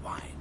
wine.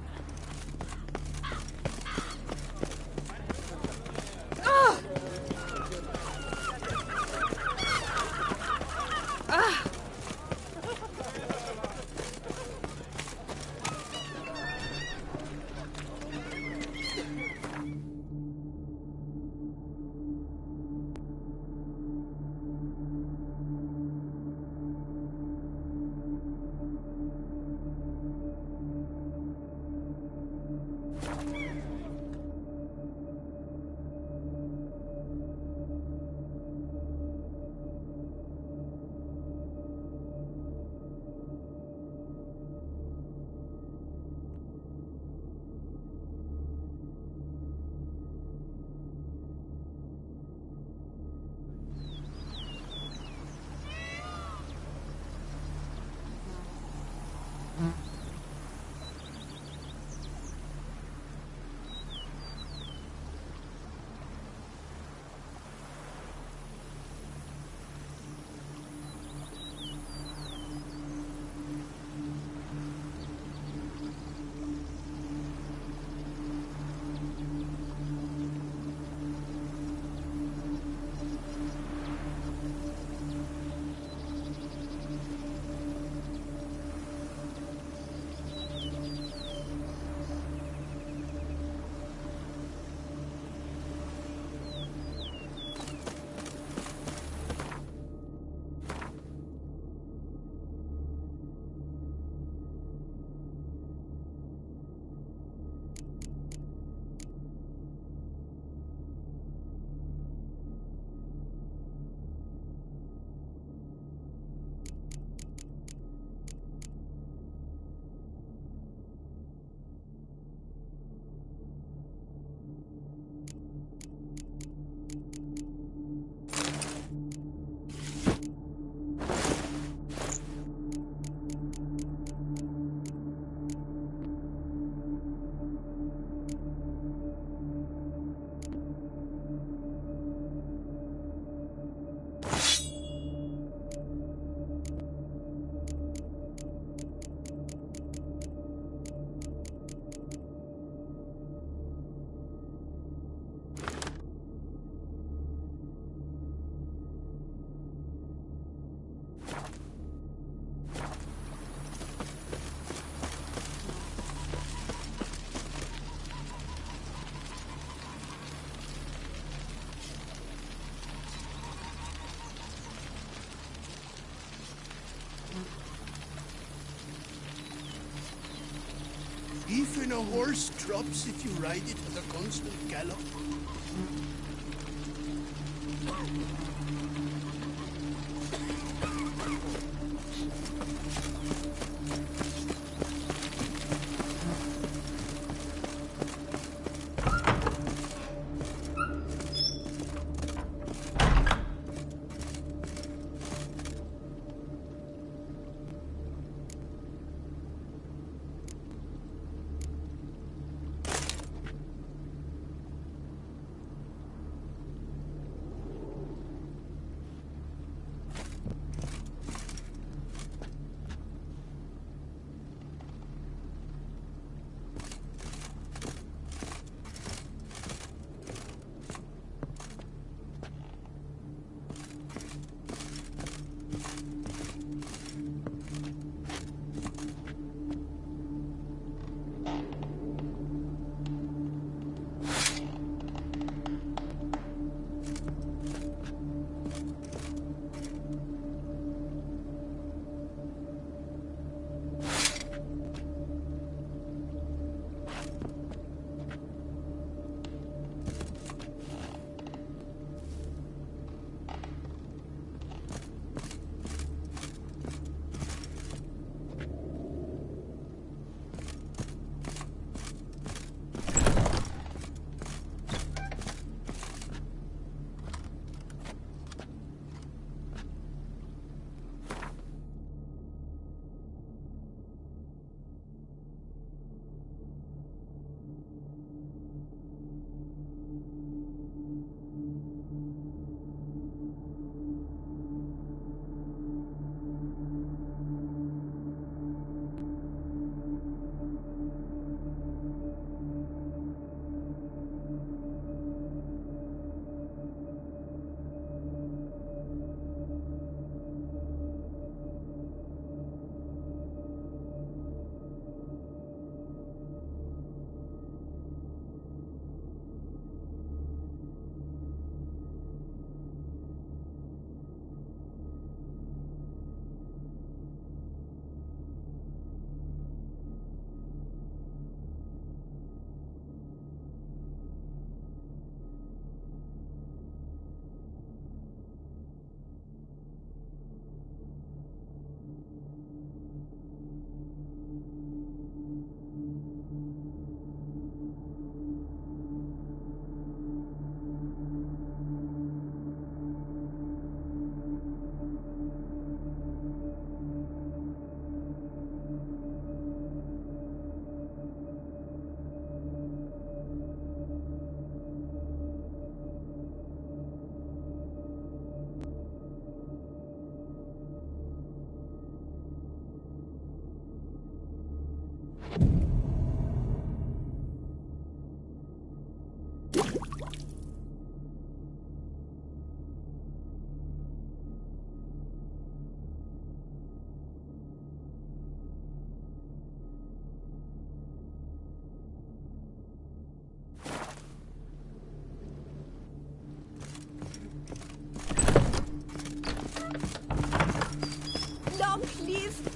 Even a horse drops if you ride it at a constant gallop.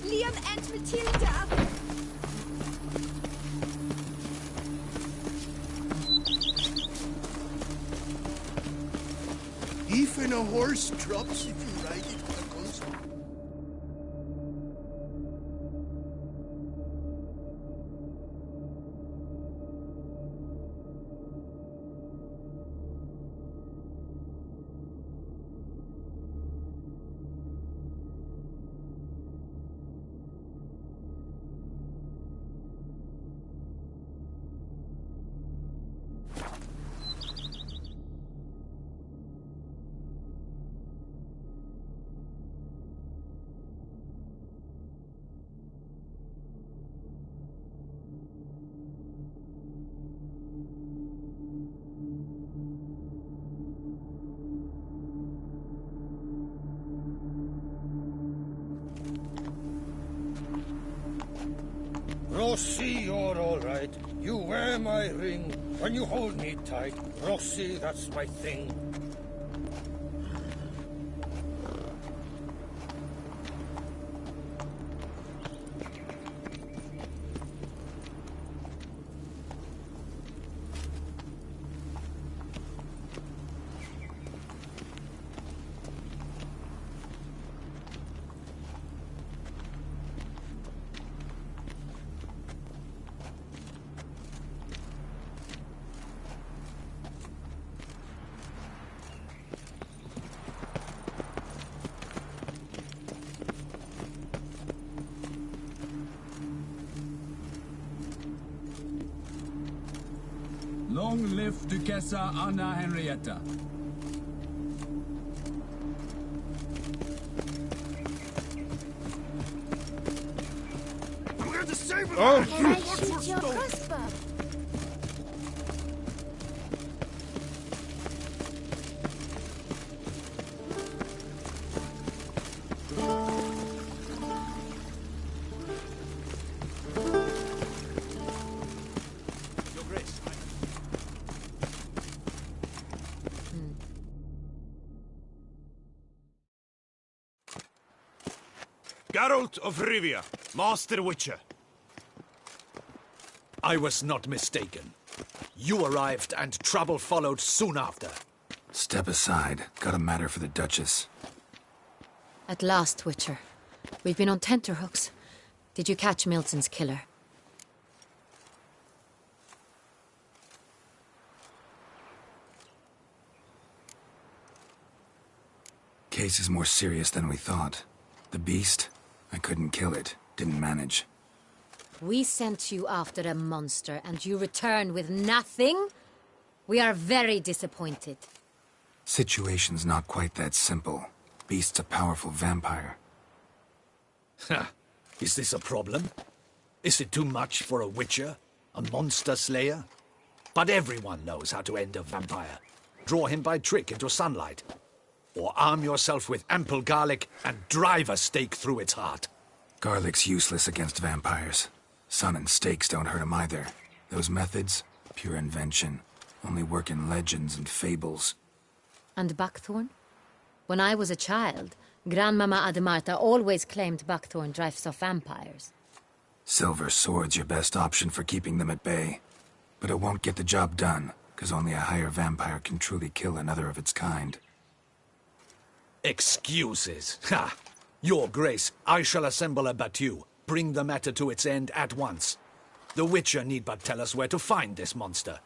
Leon and Matilda! Even a horse drops if you ride it with a constant. Rossi, you're all right. You wear my ring when you hold me tight. Rossi, that's my thing. Long live Duchessa Anna Henrietta. We're the same. Can I shoot your crossbow? Your Grace. Geralt of Rivia, Master Witcher. I was not mistaken. You arrived and trouble followed soon after. Step aside. Got a matter for the Duchess. At last, Witcher. We've been on tenterhooks. Did you catch Milton's killer? Case is more serious than we thought. The beast? I couldn't kill it. Didn't manage. We sent you after a monster, and you return with nothing? We are very disappointed. Situation's not quite that simple. Beast's a powerful vampire. Ha! Is this a problem? Is it too much for a Witcher? A monster slayer? But everyone knows how to end a vampire. Draw him by trick into sunlight. Or arm yourself with ample garlic and drive a stake through its heart. Garlic's useless against vampires. Sun and stakes don't hurt him either. Those methods, pure invention. Only work in legends and fables. And buckthorn? When I was a child, Grandmama Ademarta always claimed buckthorn drives off vampires. Silver sword's your best option for keeping them at bay. But it won't get the job done, because only a higher vampire can truly kill another of its kind. Excuses. Ha! Your Grace, I shall assemble a battue. Bring the matter to its end at once. The Witcher need but tell us where to find this monster.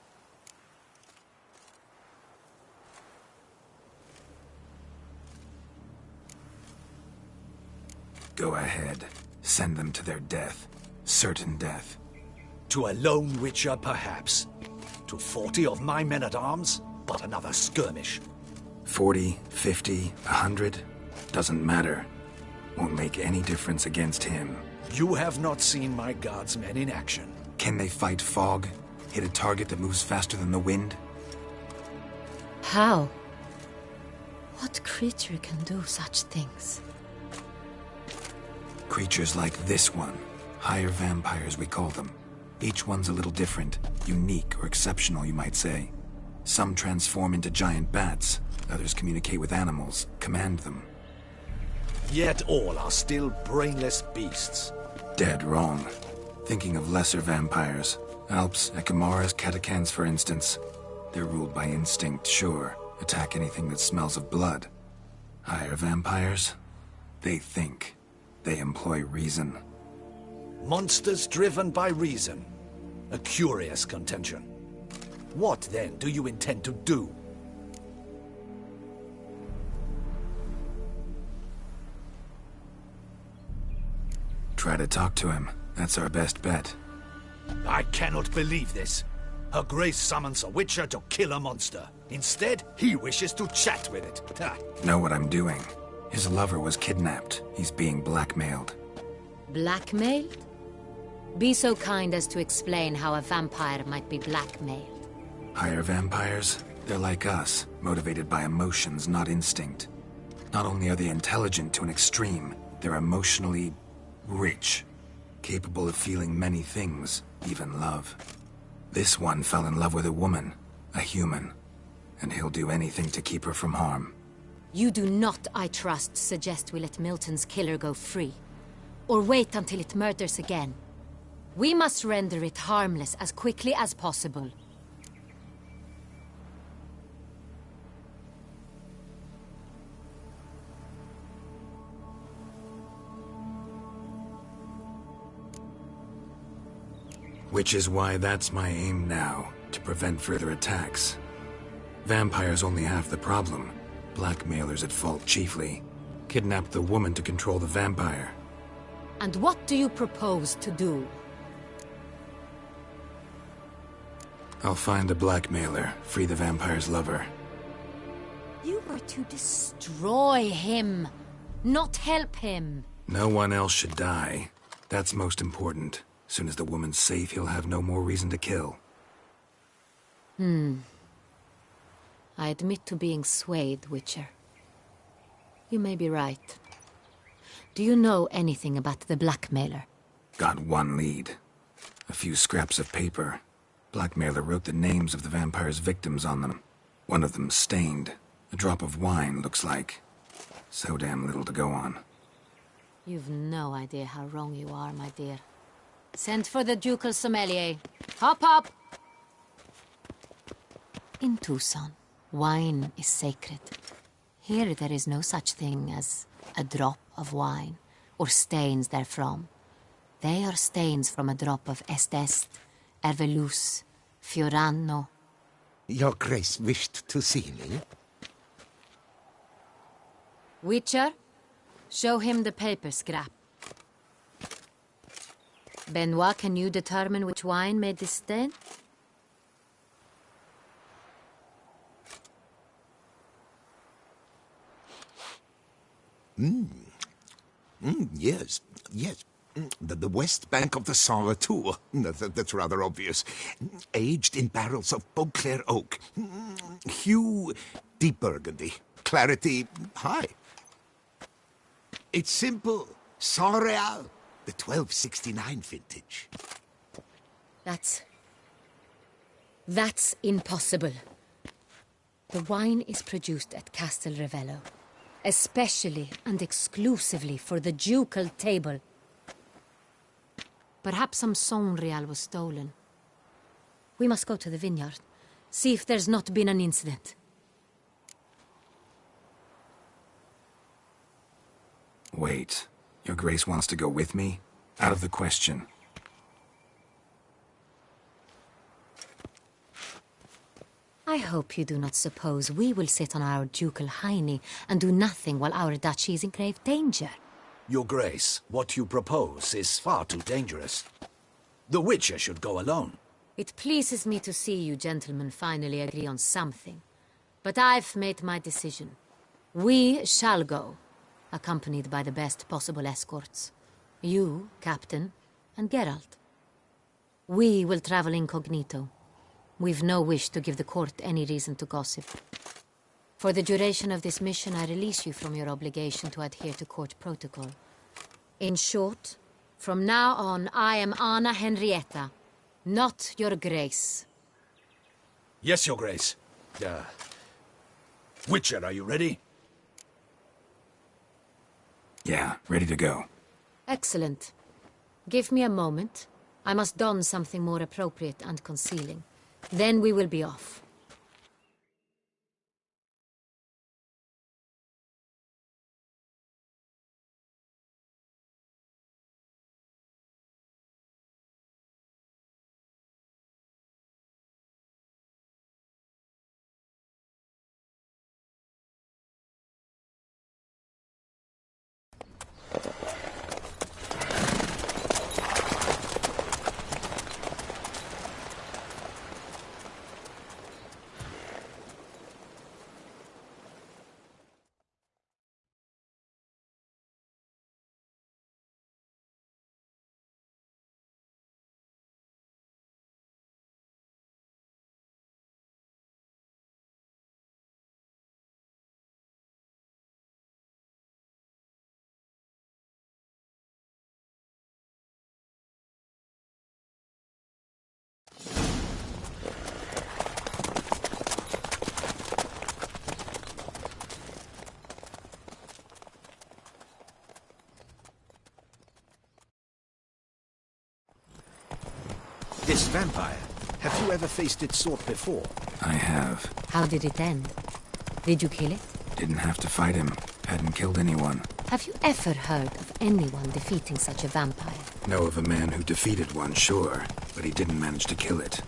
Go ahead. Send them to their death. Certain death. To a lone Witcher, perhaps. To 40 of my men-at-arms, but another skirmish. 40, 50, 100, doesn't matter. Won't make any difference against him. You have not seen my guardsmen in action. Can they fight fog? Hit a target that moves faster than the wind? How? What creature can do such things? Creatures like this one. Higher vampires, we call them. Each one's a little different. Unique or exceptional, you might say. Some transform into giant bats. Others communicate with animals, command them. Yet all are still brainless beasts. Dead wrong. Thinking of lesser vampires. Alps, Ekamaras, Catacans, for instance. They're ruled by instinct, sure. Attack anything that smells of blood. Higher vampires? They think. They employ reason. Monsters driven by reason. A curious contention. What, then, do you intend to do? Try to talk to him. That's our best bet. I cannot believe this. Her Grace summons a Witcher to kill a monster. Instead, he wishes to chat with it. Ha. Know what I'm doing. His lover was kidnapped. He's being blackmailed. Blackmailed? Be so kind as to explain how a vampire might be blackmailed. Higher vampires? They're like us, motivated by emotions, not instinct. Not only are they intelligent to an extreme, they're emotionally rich, capable of feeling many things, even love. This one fell in love with a woman, a human, and he'll do anything to keep her from harm. You do not, I trust, suggest we let Milton's killer go free. Or wait until it murders again. We must render it harmless as quickly as possible. Which is why that's my aim now, to prevent further attacks. Vampires only half the problem. Blackmailers at fault chiefly. Kidnapped the woman to control the vampire. And what do you propose to do? I'll find the blackmailer, free the vampire's lover. You were to destroy him, not help him. No one else should die. That's most important. Soon as the woman's safe, he'll have no more reason to kill. I admit to being swayed, Witcher. You may be right. Do you know anything about the blackmailer? Got one lead. A few scraps of paper. Blackmailer wrote the names of the vampire's victims on them. One of them stained. A drop of wine, looks like. So damn little to go on. You've no idea how wrong you are, my dear. Send for the ducal sommelier. Hop, hop! In Tucson, wine is sacred. Here there is no such thing as a drop of wine, or stains therefrom. They are stains from a drop of Est, Ervelus, Fiorano. Your Grace wished to see me? Witcher, show him the paper scrap. Benoit, can you determine which wine made this stain? Yes, yes. The west bank of the Saint Retour. That's rather obvious. Aged in barrels of Beauclair oak. Hue, deep burgundy. Clarity, high. It's simple. Saint Real, the 1269 vintage. That's impossible. The wine is produced at Castel Ravello, especially and exclusively for the ducal table. Perhaps some Saint Real was stolen. We must go to the vineyard, see if there's not been an incident. Wait. Your Grace wants to go with me? Out of the question. I hope you do not suppose we will sit on our ducal hiney and do nothing while our duchy is in grave danger. Your Grace, what you propose is far too dangerous. The Witcher should go alone. It pleases me to see you gentlemen finally agree on something. But I've made my decision. We shall go, accompanied by the best possible escorts. You, Captain, and Geralt. We will travel incognito. We've no wish to give the court any reason to gossip. For the duration of this mission, I release you from your obligation to adhere to court protocol. In short, from now on, I am Anna Henrietta, not your Grace. Yes, Your Grace. Witcher, are you ready? Yeah, ready to go. Excellent. Give me a moment. I must don something more appropriate and concealing. Then we will be off. This vampire, have you ever faced its sort before? I have. How did it end? Did you kill it? Didn't have to fight him. Hadn't killed anyone. Have you ever heard of anyone defeating such a vampire? Know of a man who defeated one, sure, but he didn't manage to kill it.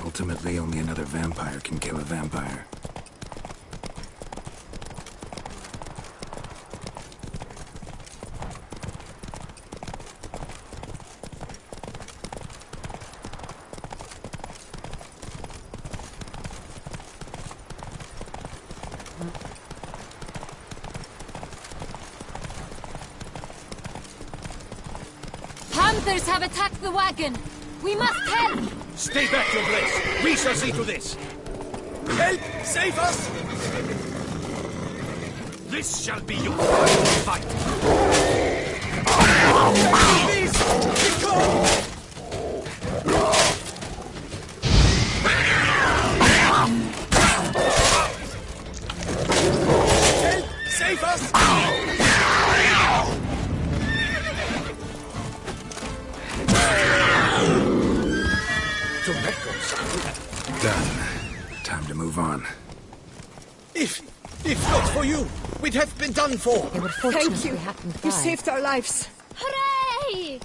Ultimately, only another vampire can kill a vampire. Hunters have attacked the wagon! We must help! Stay back, your grace! We shall see to this! Help! Save us! This shall be your final fight! Please! Be calm! Help! Save us! Done. Time to move on. If not for you, we'd have been done for. They were fortunate Thank you. we happened by. You saved our lives. Hooray!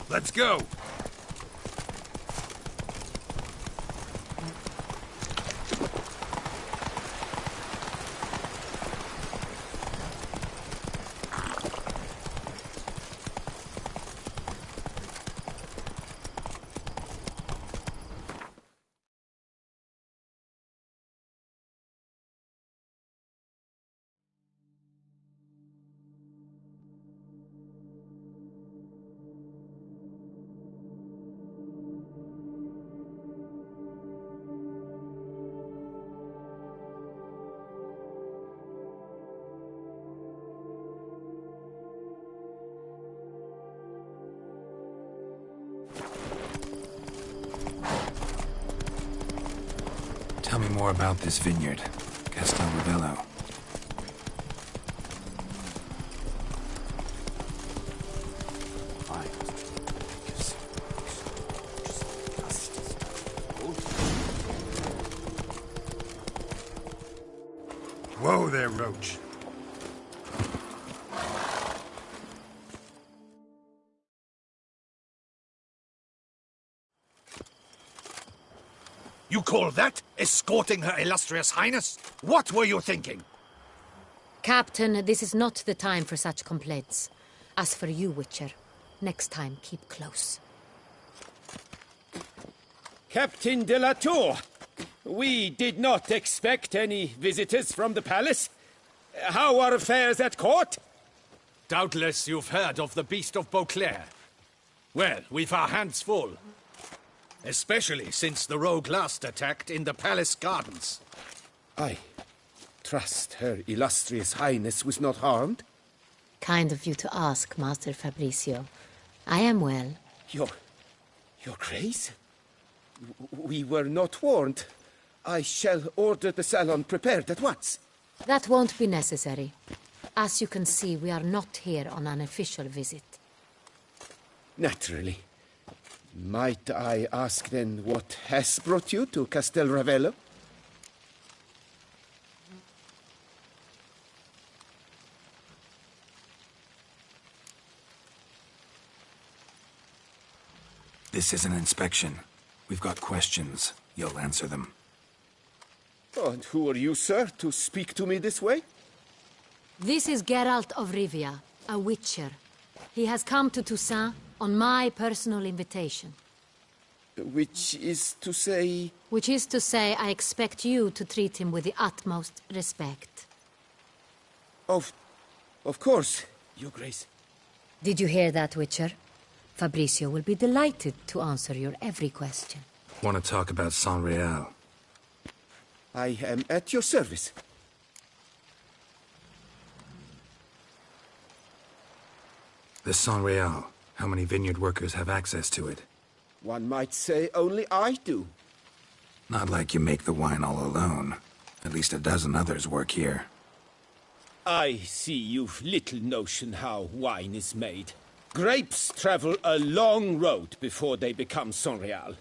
Let's go! Tell me more about this vineyard, Castel Ravello. Whoa there, Roach. You call that escorting Her Illustrious Highness? What were you thinking? Captain, this is not the time for such complaints. As for you, Witcher, next time keep close. Captain de la Tour, we did not expect any visitors from the palace. How are affairs at court? Doubtless you've heard of the Beast of Beauclair. Well, we've our hands full. Especially since the rogue last attacked in the palace gardens. I trust Her Illustrious Highness was not harmed. Kind of you to ask, Master Fabrizio. I am well. Your Grace? We were not warned. I shall order the salon prepared at once. That won't be necessary. As you can see, we are not here on an official visit. Naturally. Might I ask then what has brought you to Castel Ravello? This is an inspection. We've got questions. You'll answer them. Oh, and who are you, sir, to speak to me this way? This is Geralt of Rivia, a witcher. He has come to Toussaint on my personal invitation. Which is to say... Which is to say, I expect you to treat him with the utmost respect. Of course, Your Grace. Did you hear that, Witcher? Fabricio will be delighted to answer your every question. Want to talk about Saint-Réal? I am at your service. The Saint-Réal. How many vineyard workers have access to it? One might say only I do. Not like you make the wine all alone. At least a dozen others work here. I see you've little notion how wine is made. Grapes travel a long road before they become Saint-Réal.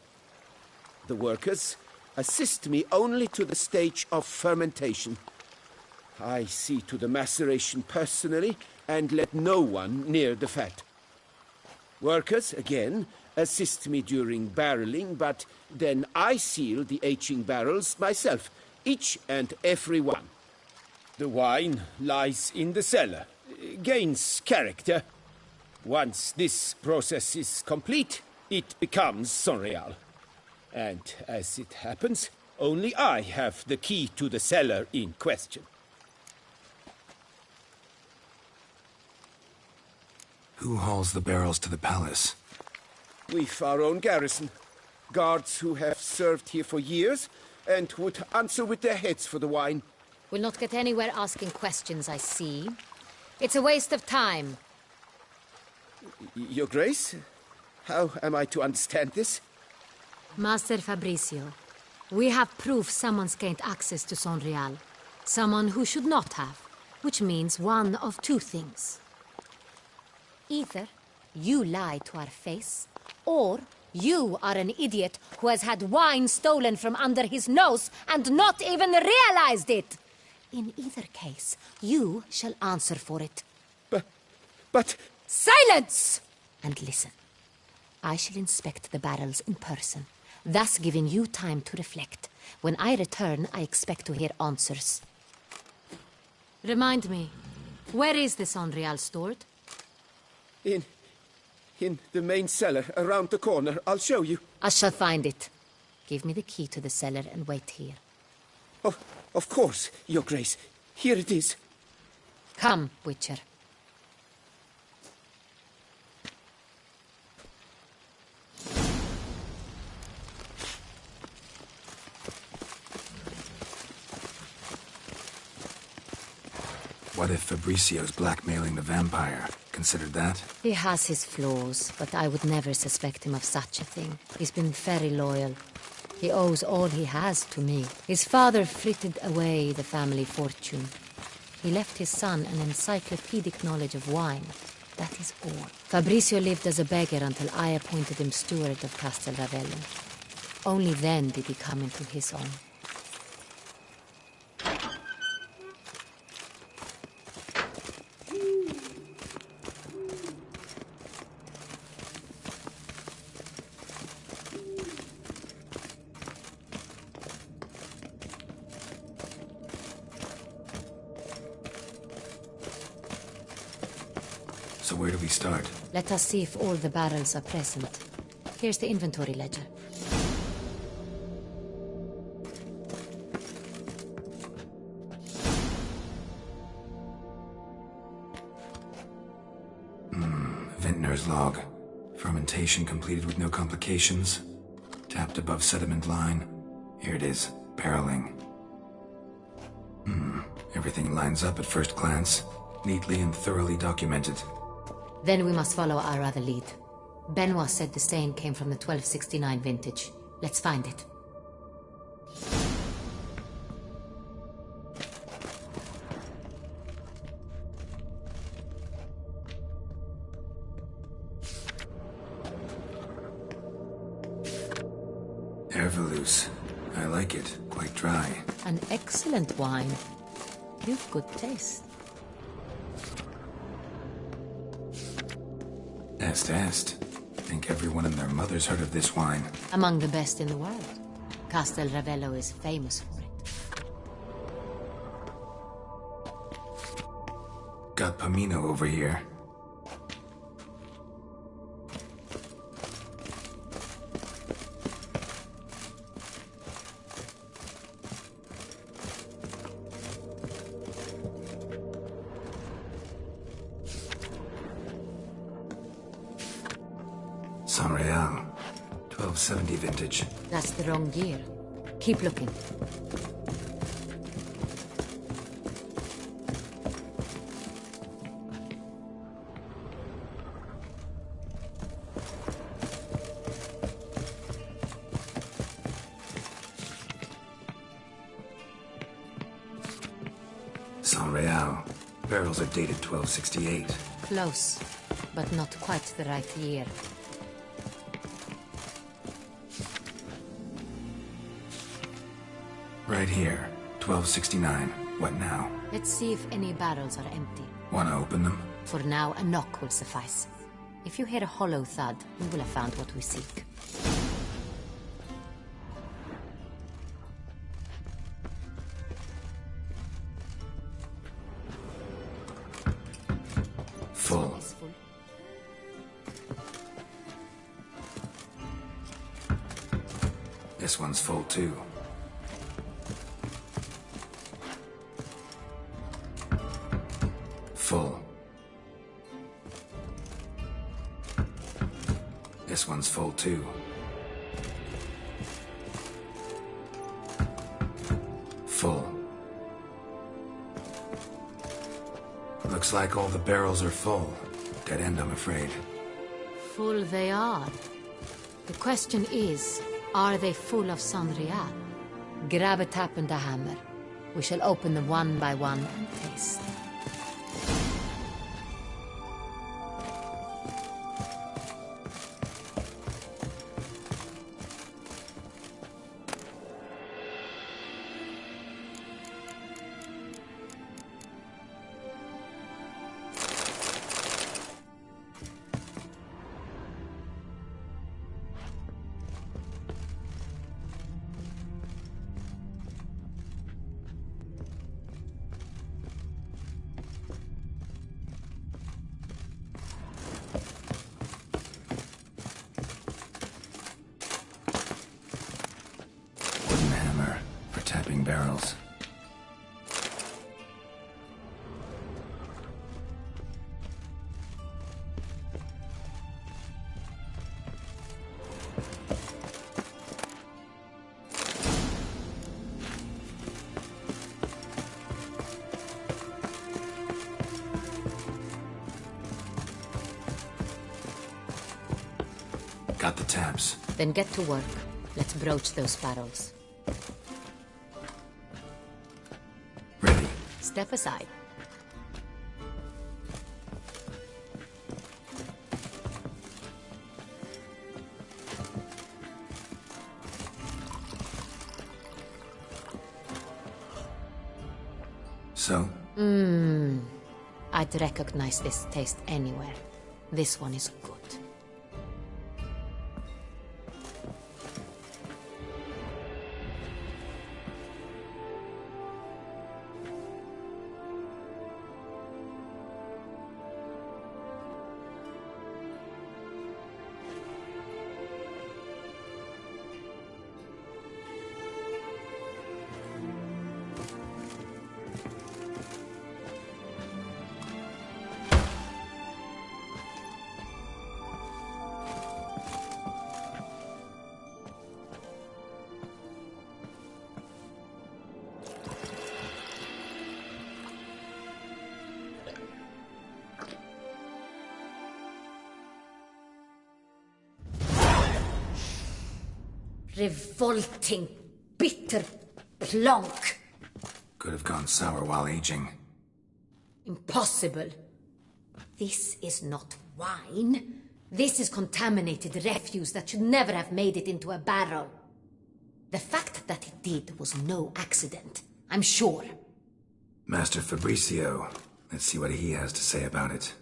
The workers assist me only to the stage of fermentation. I see to the maceration personally and let no one near the fat. Workers, again, assist me during barreling, but then I seal the aging barrels myself, each and every one. The wine lies in the cellar, gains character. Once this process is complete, it becomes Saint-Réal. And as it happens, only I have the key to the cellar in question. Who hauls the barrels to the palace? We've our own garrison. Guards who have served here for years and would answer with their heads for the wine. We'll not get anywhere asking questions, I see. It's a waste of time. Your Grace? How am I to understand this? Master Fabricio, we have proof someone's gained access to Saint-Réal. Someone who should not have, which means one of two things. Either you lie to our face, or you are an idiot who has had wine stolen from under his nose and not even realized it. In either case, you shall answer for it. But... Silence! And listen. I shall inspect the barrels in person, thus giving you time to reflect. When I return, I expect to hear answers. Remind me, where is the Saint-Réal stored? In the main cellar, around the corner. I'll show you. I shall find it. Give me the key to the cellar and wait here. Oh, of course, Your Grace. Here it is. Come, Witcher. What if Fabricio's blackmailing the vampire? Considered that? He has his flaws, but I would never suspect him of such a thing. He's been very loyal. He owes all he has to me. His father frittered away the family fortune. He left his son an encyclopedic knowledge of wine. That is all. Fabricio lived as a beggar until I appointed him steward of Castel Ravello. Only then did he come into his own. So where do we start? Let us see if all the barrels are present. Here's the inventory ledger. Vintner's log. Fermentation completed with no complications. Tapped above sediment line. Here it is. Barreling. Everything lines up at first glance. Neatly and thoroughly documented. Then we must follow our other lead. Benoit said the stain came from the 1269 vintage. Let's find it. Ervelus. I like it. Quite dry. An excellent wine. You've good taste. Est. Think everyone and their mother's heard of this wine. Among the best in the world. Castel Ravello is famous for it. Got Pomino over here. San Real. 1270 vintage. That's the wrong year. Keep looking. San Real. Barrels are dated 1268. Close, but not quite the right year. Right here. 1269. What now? Let's see if any barrels are empty. Wanna open them? For now, a knock will suffice. If you hear a hollow thud, we will have found what we seek. Full. Is full. This one's full too. Full. This one's full too. Full. Looks like all the barrels are full. Dead end, I'm afraid. Full they are. The question is, are they full of San Real? Grab a tap and a hammer. We shall open them one by one and taste. Wooden hammer for tapping barrels. Got the taps. Then get to work. Let's broach those barrels. Ready. Step aside. So? I'd recognize this taste anywhere. This one is good. Revolting, bitter plonk. Could have gone sour while aging. Impossible. This is not wine. This is contaminated refuse that should never have made it into a barrel. The fact that it did was no accident, I'm sure. Master Fabricio. Let's see what he has to say about it.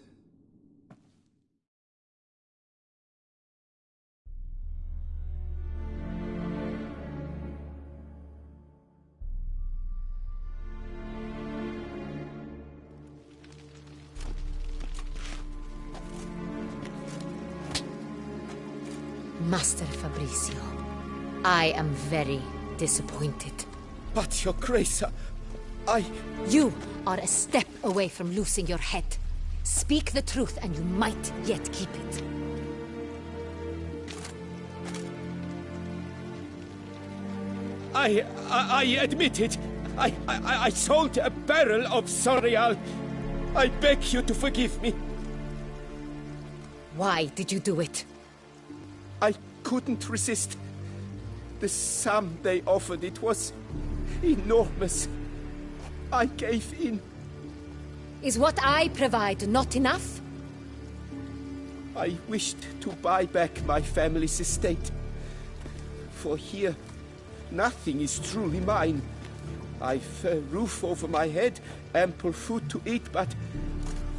Master Fabricio, I am very disappointed. But, Your Grace, I... You are a step away from losing your head. Speak the truth and you might yet keep it. I admit it. I sold a barrel of Sorial. I beg you to forgive me. Why did you do it? I couldn't resist. The sum they offered, it was enormous. I gave in. Is what I provide not enough? I wished to buy back my family's estate. For here, nothing is truly mine. I've a roof over my head, ample food to eat, but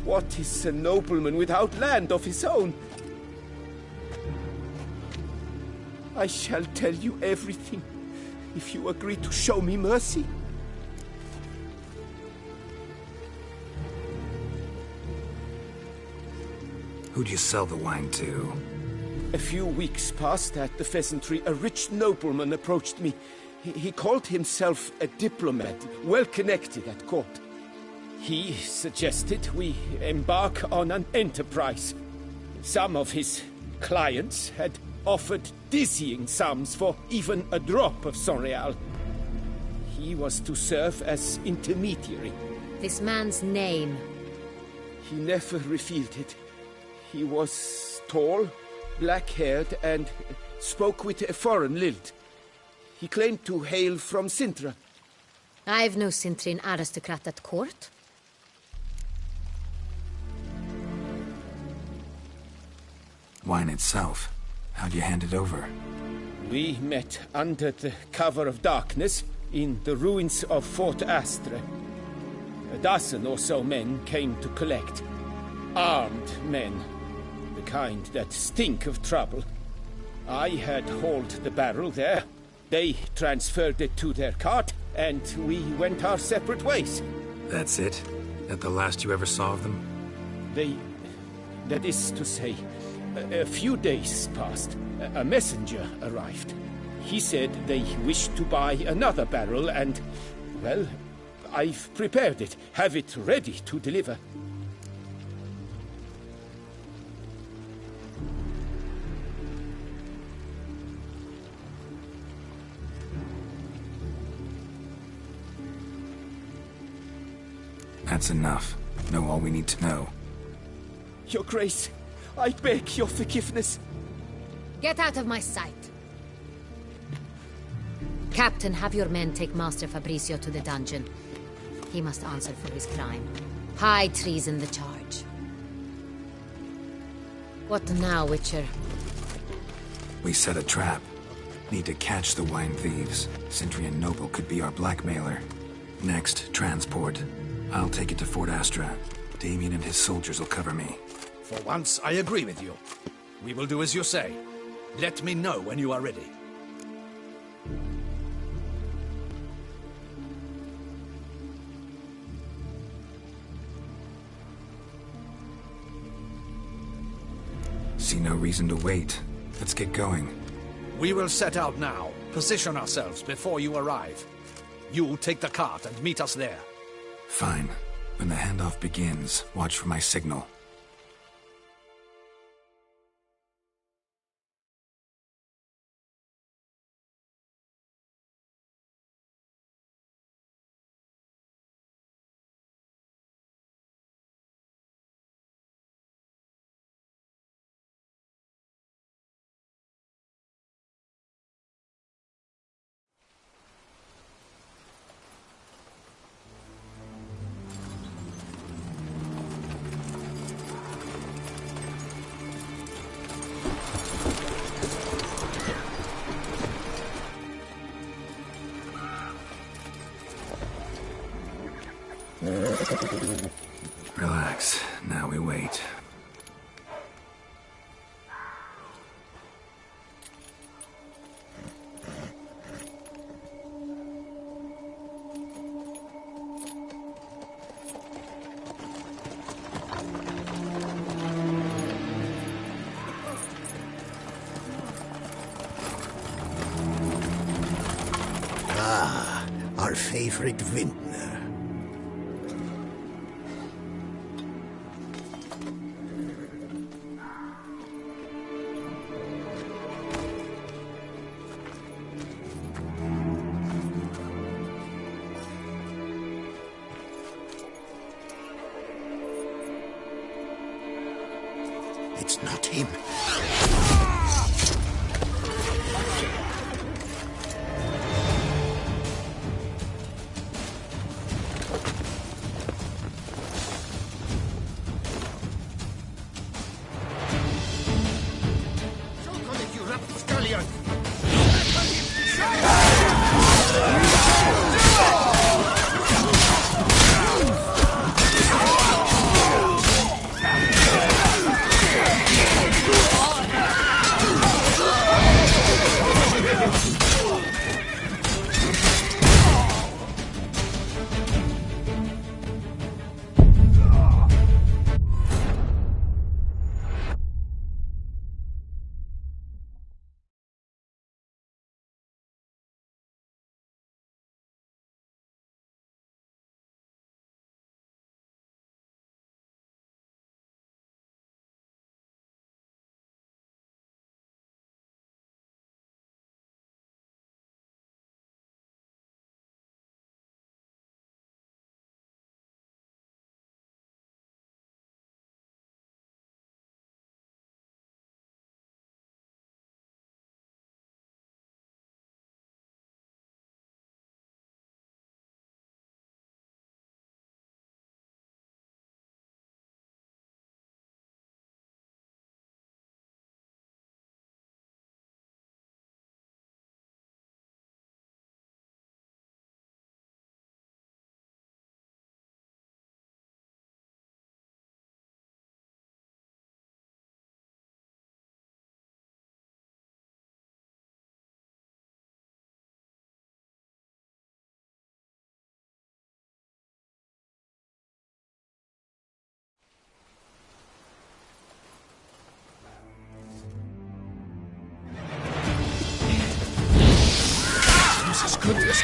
what is a nobleman without land of his own? I shall tell you everything, if you agree to show me mercy. Who'd you sell the wine to? A few weeks past at the Pheasantry, a rich nobleman approached me. He called himself a diplomat, well-connected at court. He suggested we embark on an enterprise. Some of his clients had offered dizzying sums for even a drop of Sorial. He was to serve as intermediary. This man's name? He never revealed it. He was tall, black-haired, and spoke with a foreign lilt. He claimed to hail from Sintra. I've no Sintrian aristocrat at court. Wine itself. How'd you hand it over? We met under the cover of darkness in the ruins of Fort Astre. A dozen or so men came to collect. Armed men. The kind that stink of trouble. I had hauled the barrel there. They transferred it to their cart, and we went our separate ways. That's it? That the last you ever saw of them? That is to say, a few days passed. A messenger arrived. He said they wished to buy another barrel and, well, I've prepared it. Have it ready to deliver. That's enough. Know all we need to know. Your Grace, I beg your forgiveness. Get out of my sight. Captain, have your men take Master Fabricio to the dungeon. He must answer for his crime. High treason the charge. What now, Witcher? We set a trap. Need to catch the wine thieves. Sintrian Noble could be our blackmailer. Next, transport. I'll take it to Fort Astra. Damien and his soldiers will cover me. For once, I agree with you. We will do as you say. Let me know when you are ready. See no reason to wait. Let's get going. We will set out now. Position ourselves before you arrive. You take the cart and meet us there. Fine. When the handoff begins, watch for my signal. favorite vintner. It's not him. Goodness.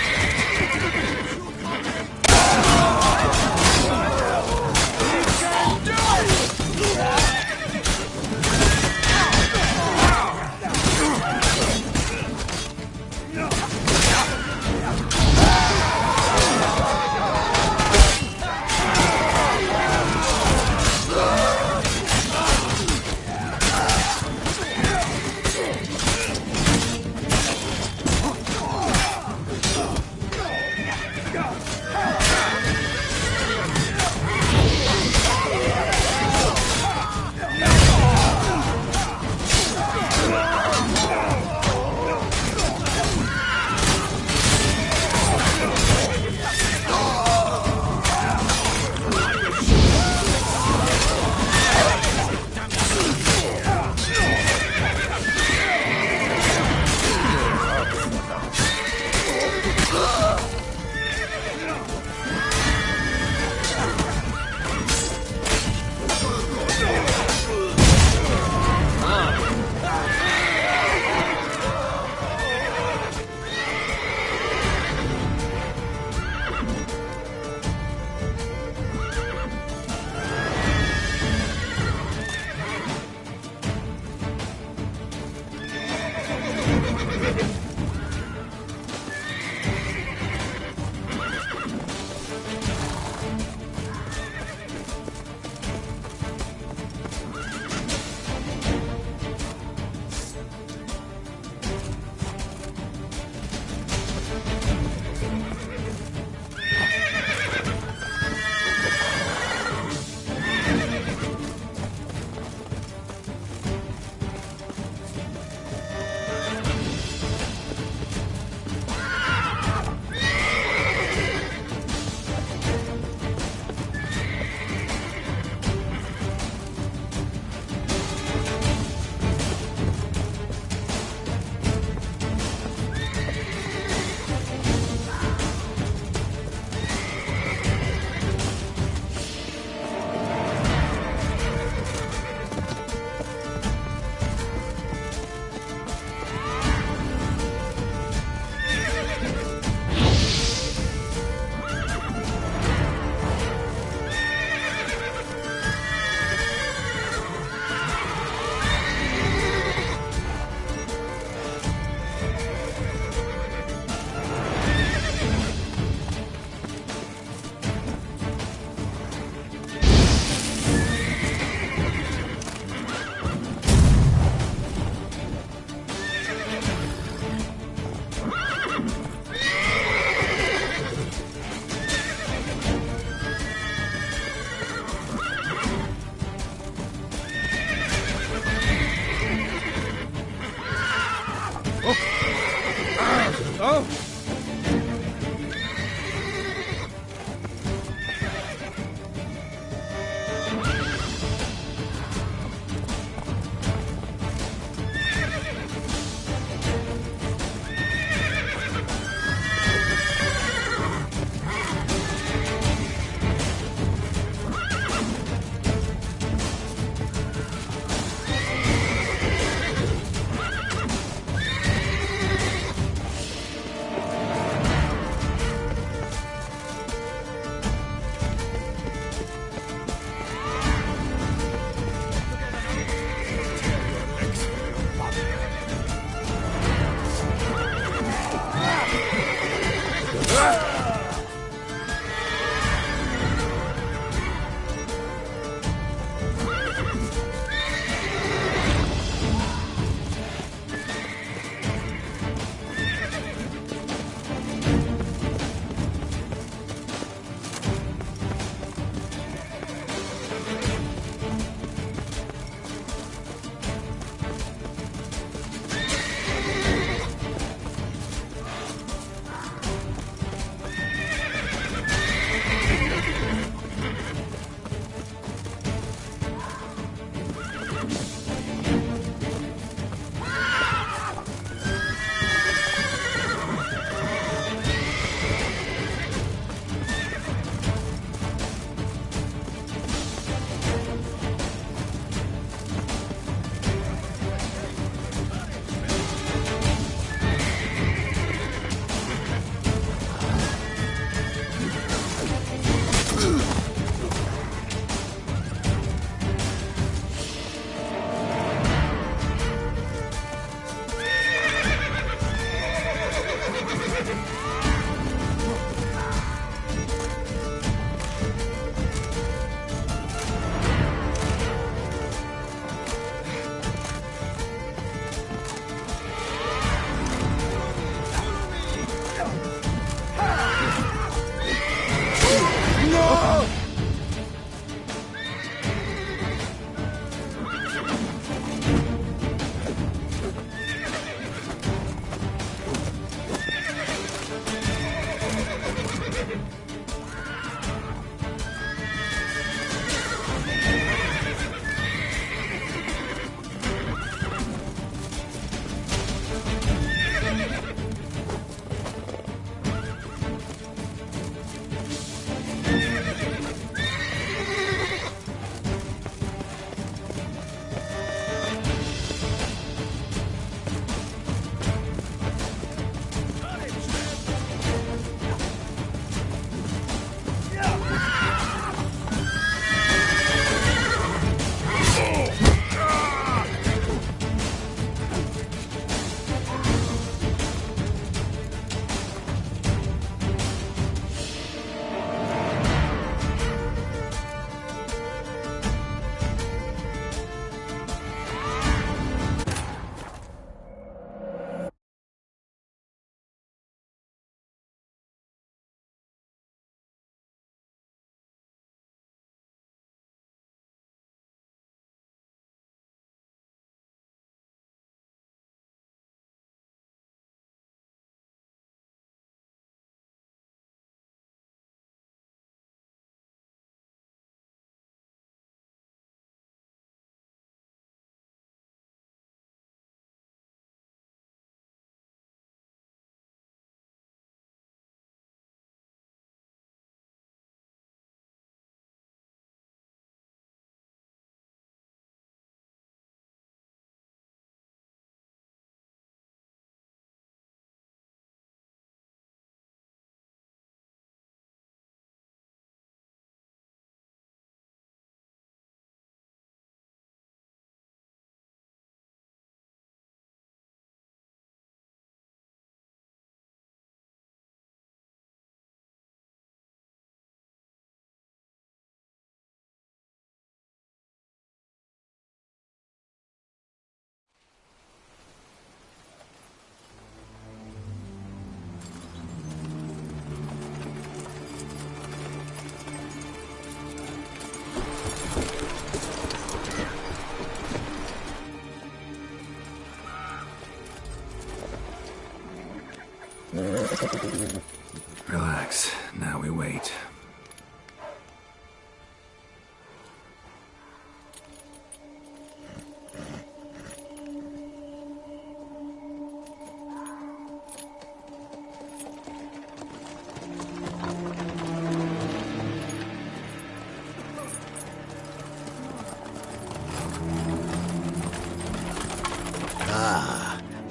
Relax. Now we wait.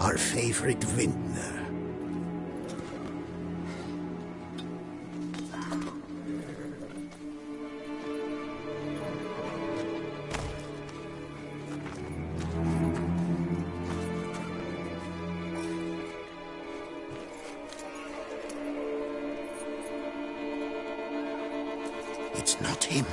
Our favorite vintner. It's not him.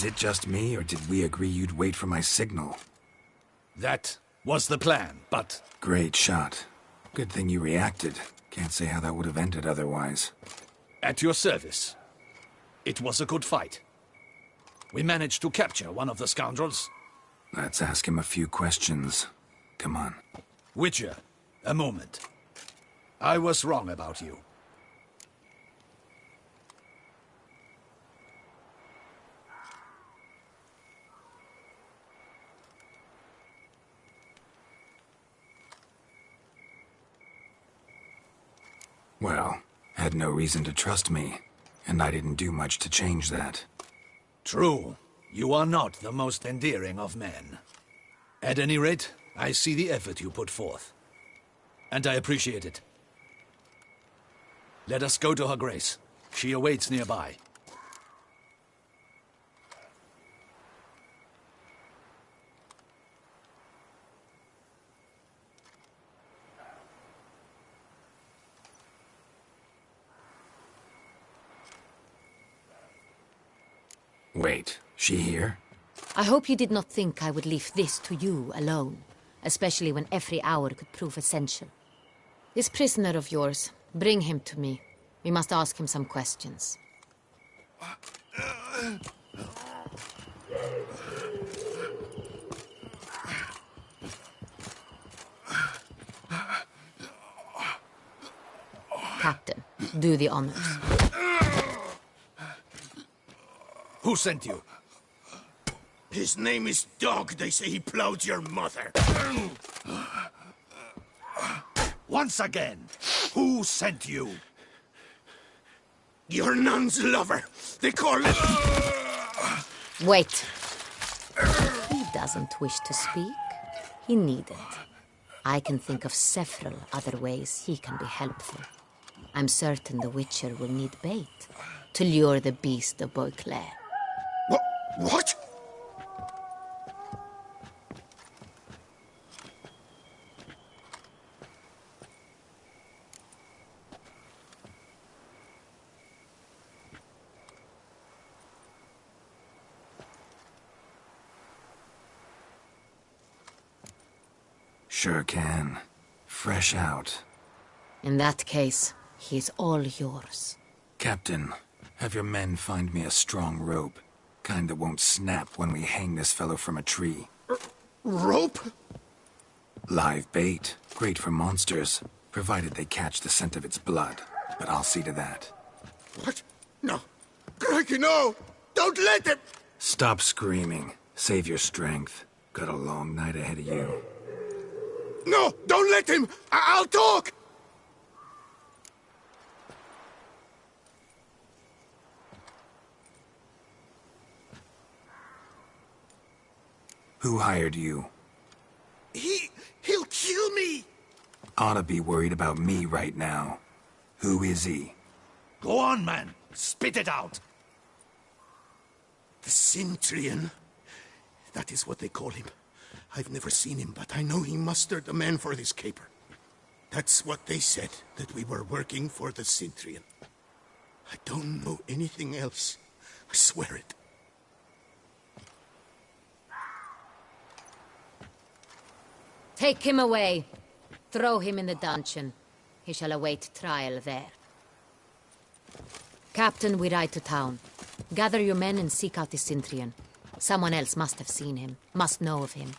it just me, or did we agree you'd wait for my signal? That was the plan, but... Great shot. Good thing you reacted. Can't say how that would have ended otherwise. At your service. It was a good fight. We managed to capture one of the scoundrels. Let's ask him a few questions. Come on. Witcher, a moment. I was wrong about you. Well, had no reason to trust me, and I didn't do much to change that. True. You are not the most endearing of men. At any rate, I see the effort you put forth. And I appreciate it. Let us go to her grace. She awaits nearby. Wait, she here? I hope you did not think I would leave this to you alone, especially when every hour could prove essential. This prisoner of yours, bring him to me. We must ask him some questions. Captain, do the honors. Who sent you? His name is Dog. They say he plowed your mother. Once again, who sent you? Your nun's lover. They call it... Wait. He doesn't wish to speak. He needn't. I can think of several other ways he can be helpful. I'm certain the Witcher will need bait to lure the beast of Beauclair. What? Sure can. Fresh out. In that case, he's all yours. Captain, have your men find me a strong rope. Kind that won't snap when we hang this fellow from a tree. Rope? Live bait. Great for monsters, provided they catch the scent of its blood. But I'll see to that. What? No. Crikey, no! Don't let him! Stop screaming. Save your strength. Got a long night ahead of you. No! Don't let him! I'll talk! Who hired you? He'll kill me! Ought to be worried about me right now. Who is he? Go on, man. Spit it out. The Cintrian. That is what they call him. I've never seen him, but I know he mustered a man for this caper. That's what they said, that we were working for the Cintrian. I don't know anything else. I swear it. Take him away. Throw him in the dungeon. He shall await trial there. Captain, we ride to town. Gather your men and seek out the Cintrian. Someone else must have seen him, must know of him.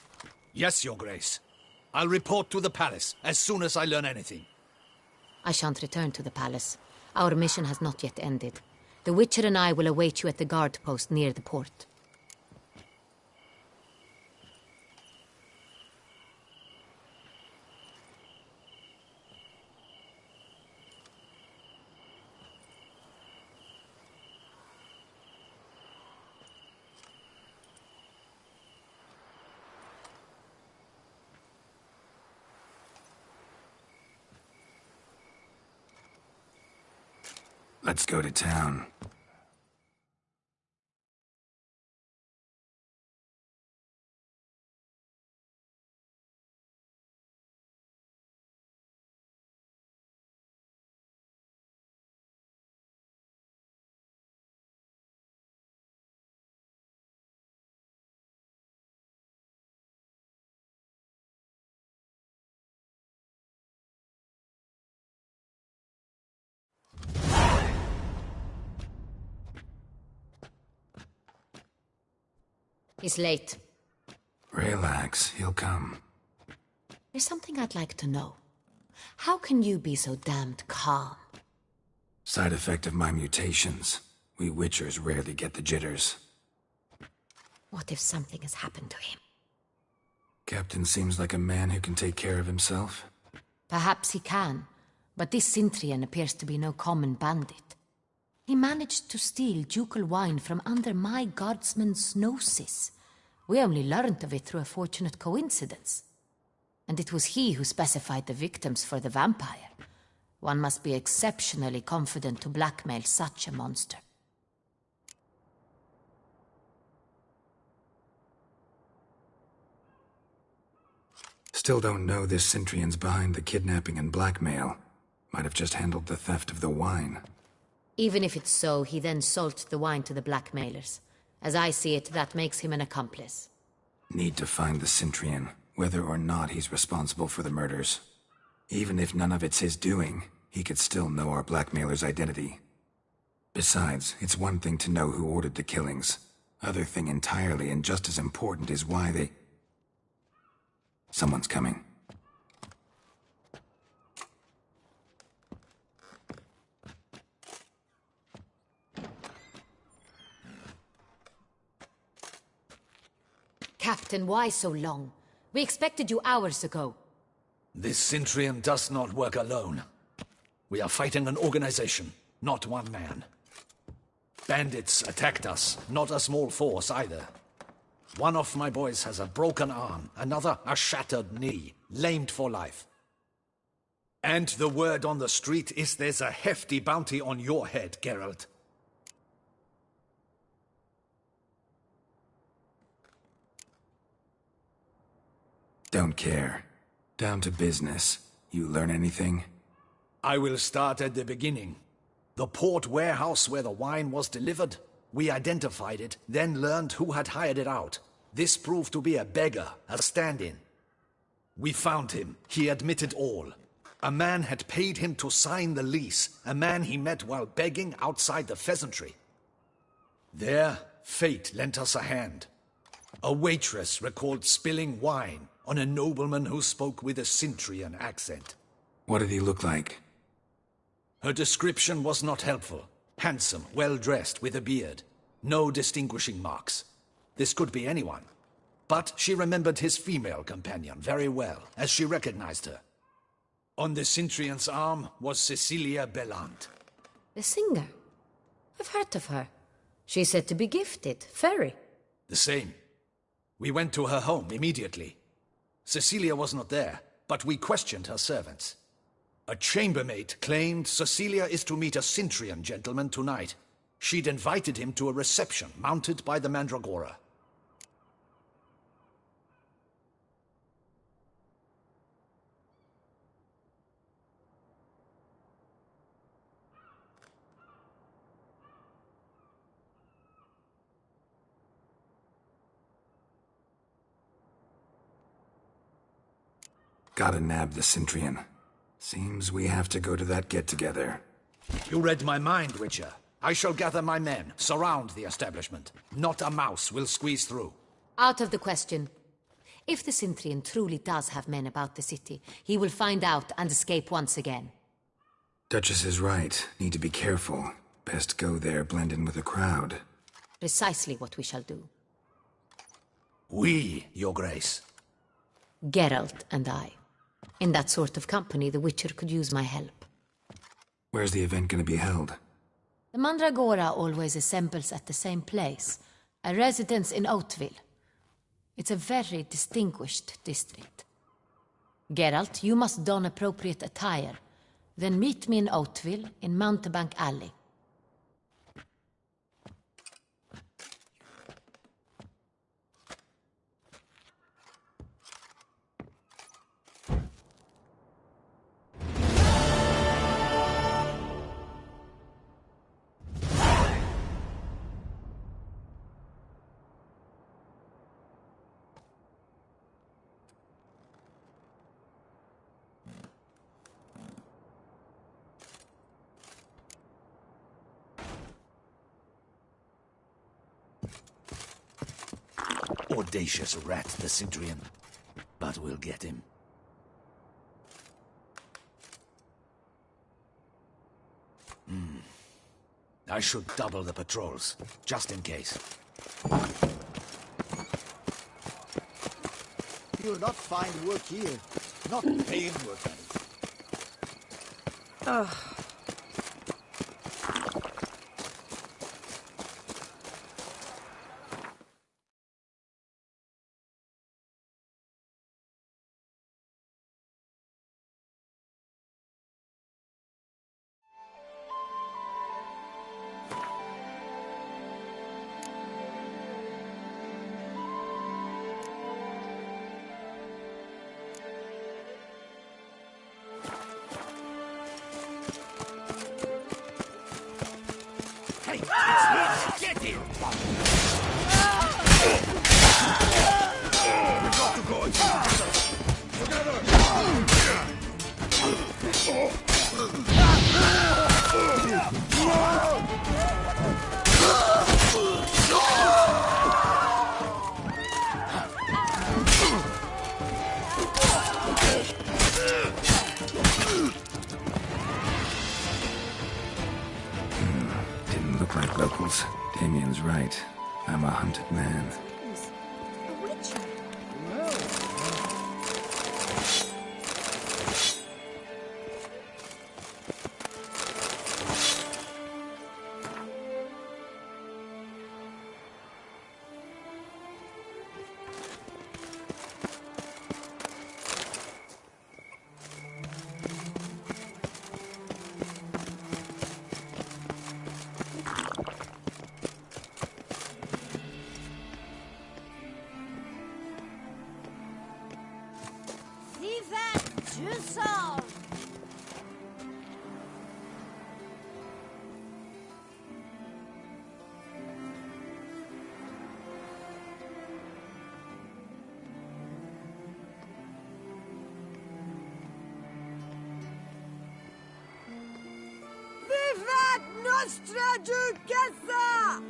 Yes, Your Grace. I'll report to the palace as soon as I learn anything. I shan't return to the palace. Our mission has not yet ended. The Witcher and I will await you at the guard post near the port. Let's go to town. He's late. Relax, he'll come. There's something I'd like to know. How can you be so damned calm? Side effect of my mutations. We Witchers rarely get the jitters. What if something has happened to him? Captain seems like a man who can take care of himself. Perhaps he can, but this Cintrian appears to be no common bandit. He managed to steal ducal wine from under my guardsman's noses. We only learned of it through a fortunate coincidence. And it was he who specified the victims for the vampire. One must be exceptionally confident to blackmail such a monster. Still don't know this Cintrian's behind the kidnapping and blackmail. Might have just handled the theft of the wine. Even if it's so, he then sold the wine to the blackmailers. As I see it, that makes him an accomplice. Need to find the Cintrian, whether or not he's responsible for the murders. Even if none of it's his doing, he could still know our blackmailer's identity. Besides, it's one thing to know who ordered the killings. Other thing entirely, and just as important, is why they... Someone's coming. Captain, why so long? We expected you hours ago. This Cintrian does not work alone. We are fighting an organization, not one man. Bandits attacked us, not a small force either. One of my boys has a broken arm, another a shattered knee, lamed for life. And the word on the street is there's a hefty bounty on your head, Geralt. Don't care. Down to business. You learn anything? I will start at the beginning. The port warehouse where the wine was delivered. We identified it, then learned who had hired it out. This proved to be a beggar, a stand-in. We found him. He admitted all. A man had paid him to sign the lease, a man he met while begging outside the pheasantry. There, fate lent us a hand. A waitress recalled spilling wine on a nobleman who spoke with a Cintrian accent. What did he look like? Her description was not helpful. Handsome, well-dressed, with a beard. No distinguishing marks. This could be anyone. But she remembered his female companion very well, as she recognized her. On the Cintrian's arm was Cecilia Bellant. The singer? I've heard of her. She's said to be gifted, fairy. The same. We went to her home immediately. Cecilia was not there, but we questioned her servants. A chambermaid claimed Cecilia is to meet a Cintrian gentleman tonight. She'd invited him to a reception mounted by the Mandragora. Gotta nab the Cintrian. Seems we have to go to that get-together. You read my mind, Witcher. I shall gather my men, surround the establishment. Not a mouse will squeeze through. Out of the question. If the Cintrian truly does have men about the city, he will find out and escape once again. Duchess is right. Need to be careful. Best go there, blend in with the crowd. Precisely what we shall do. We, Your Grace. Geralt and I. In that sort of company, the Witcher could use my help. Where's the event gonna be held? The Mandragora always assembles at the same place, a residence in Oatville. It's a very distinguished district. Geralt, you must don appropriate attire. Then meet me in Oatville, in Mountebank Alley. Audacious rat, the Cintrian. But we'll get him. I should double the patrols, just in case. You'll not find work here. Not paying work. Didn't look like locals. Damien's right. I'm a hunted man. A witcher. Nostra Duquesa!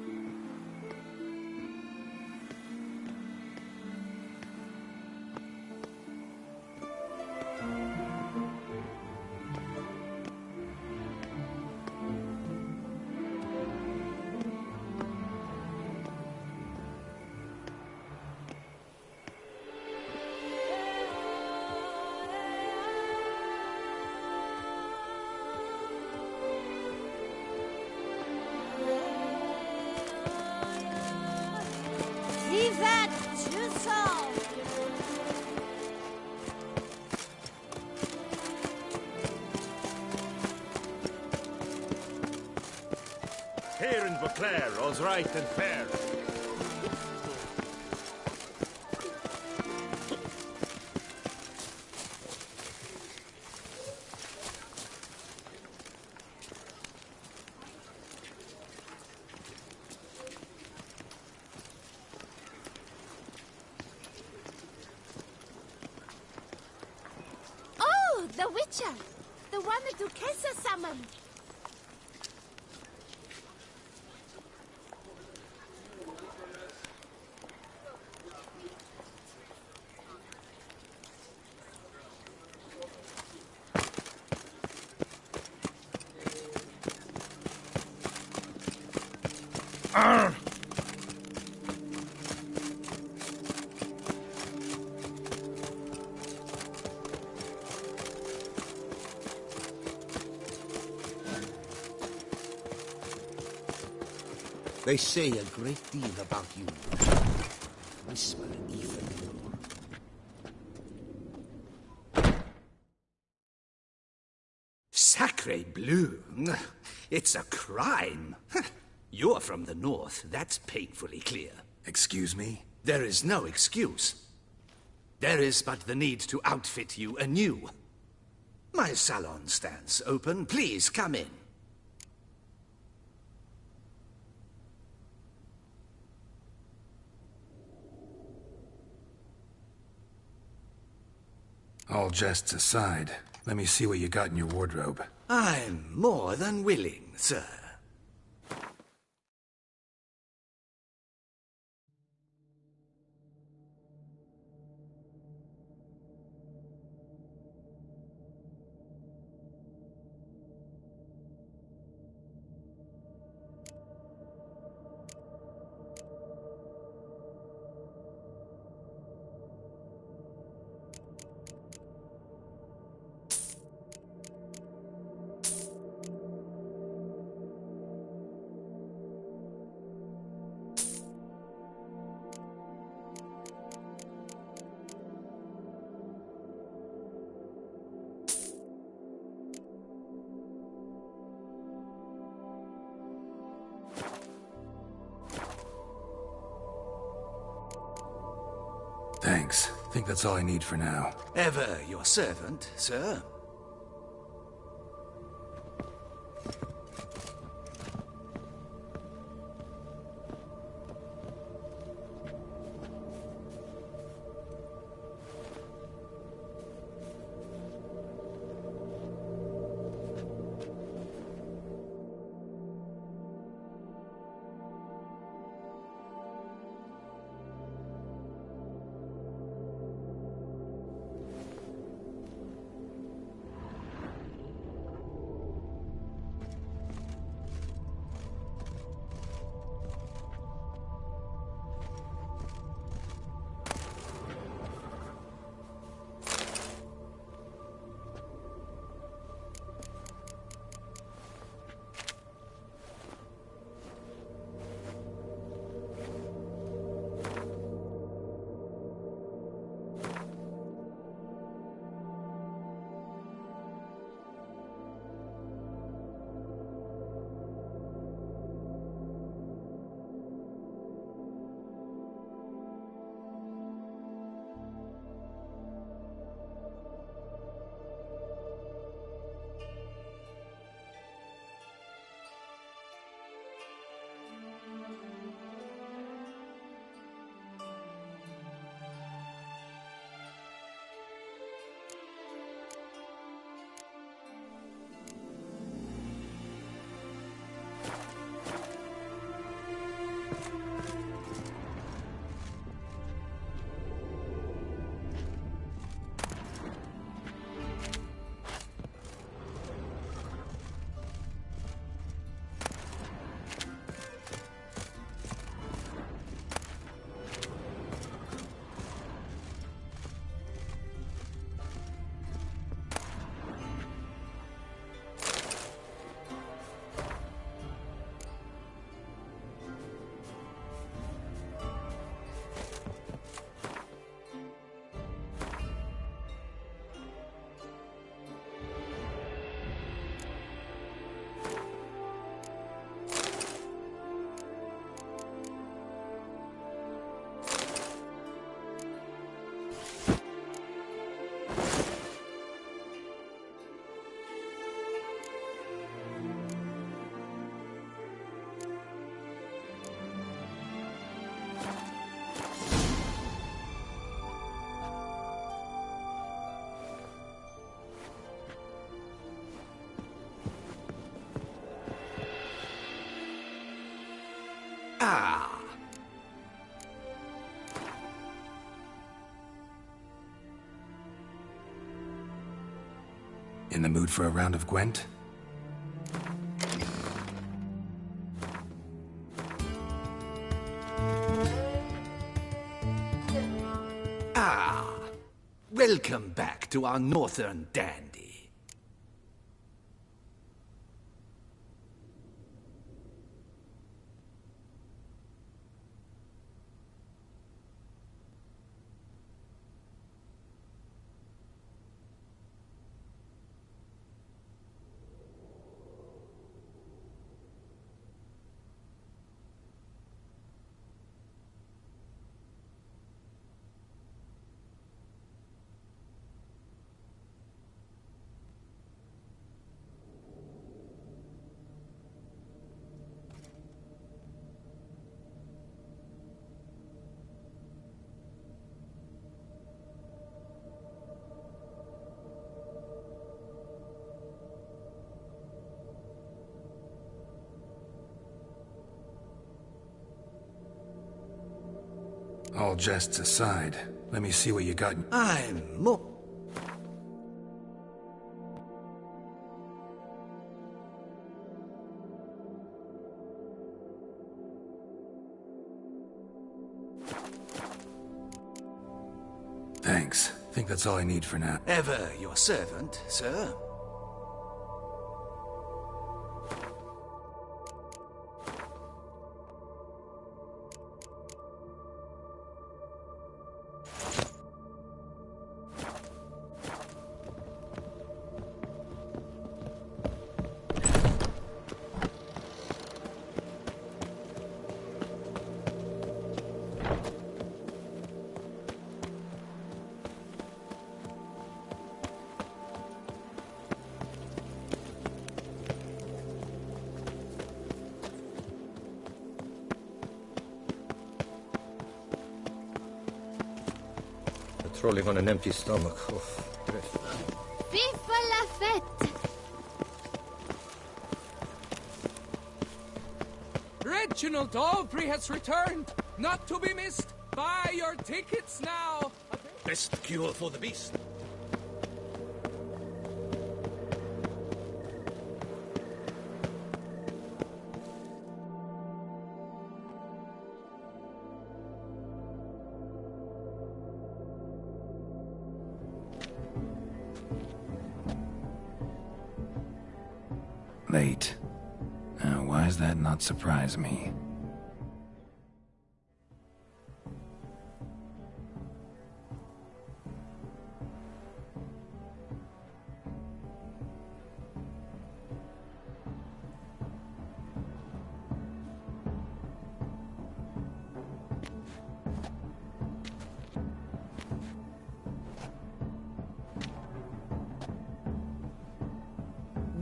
Vivat Jusson! Here in Beauclair, all's right and fair. Oh, the Witcher! The one the Duquesa summoned! They say a great deal about you. Whisper even more. Sacre bleu! It's a crime! You're from the north, that's painfully clear. Excuse me? There is no excuse. There is but the need to outfit you anew. My salon stands open. Please come in. All jests aside, let me see what you got in your wardrobe. I'm more than willing, sir. Thanks. Think that's all I need for now. Ever your servant, sir. Ah! In the mood for a round of Gwent? Ah! Welcome back to our northern dandy. All jests aside, let me see what you got. I'm more... Thanks. Think that's all I need for now. Ever your servant, sir. Trolling on an empty stomach. Oh, dreadful. Vive la fête! Reginald Aubrey has returned, not to be missed. Buy your tickets now. Best cure for the beast. Late. Why does that not surprise me?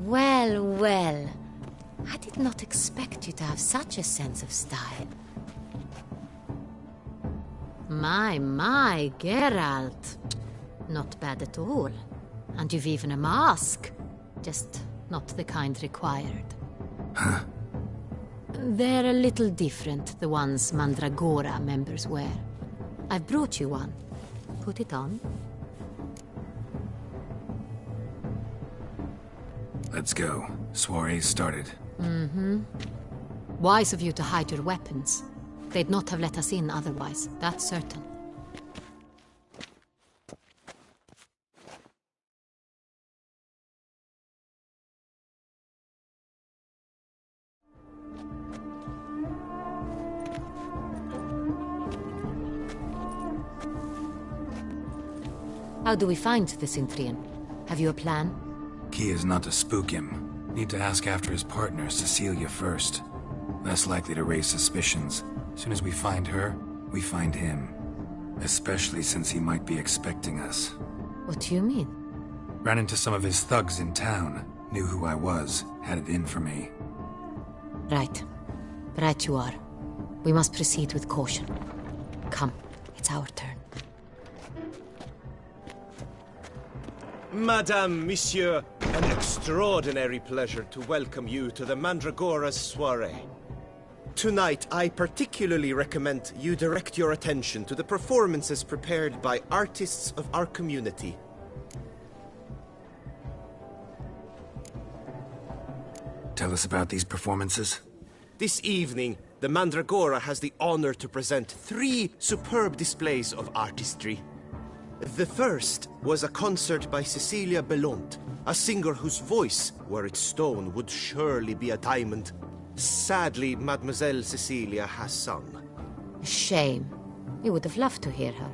Well, well. I did not expect you to have such a sense of style. My, Geralt. Not bad at all. And you've even a mask. Just not the kind required. Huh? They're a little different, the ones Mandragora members wear. I've brought you one. Put it on. Let's go. Soiree's started. Mm-hmm. Wise of you to hide your weapons. They'd not have let us in otherwise, that's certain. How do we find the Cintrian? Have you a plan? Key is not to spook him. Need to ask after his partner, Cecilia, first. Less likely to raise suspicions. As soon as we find her, we find him. Especially since he might be expecting us. What do you mean? Ran into some of his thugs in town. Knew who I was. Had it in for me. Right. Right you are. We must proceed with caution. Come, it's our turn. Madame, Monsieur, an extraordinary pleasure to welcome you to the Mandragora's soiree. Tonight, I particularly recommend you direct your attention to the performances prepared by artists of our community. Tell us about these performances. This evening, the Mandragora has the honor to present 3 superb displays of artistry. The first was a concert by Cecilia Bellont, a singer whose voice, were it stone, would surely be a diamond. Sadly, Mademoiselle Cecilia has sung. Shame. We would have loved to hear her.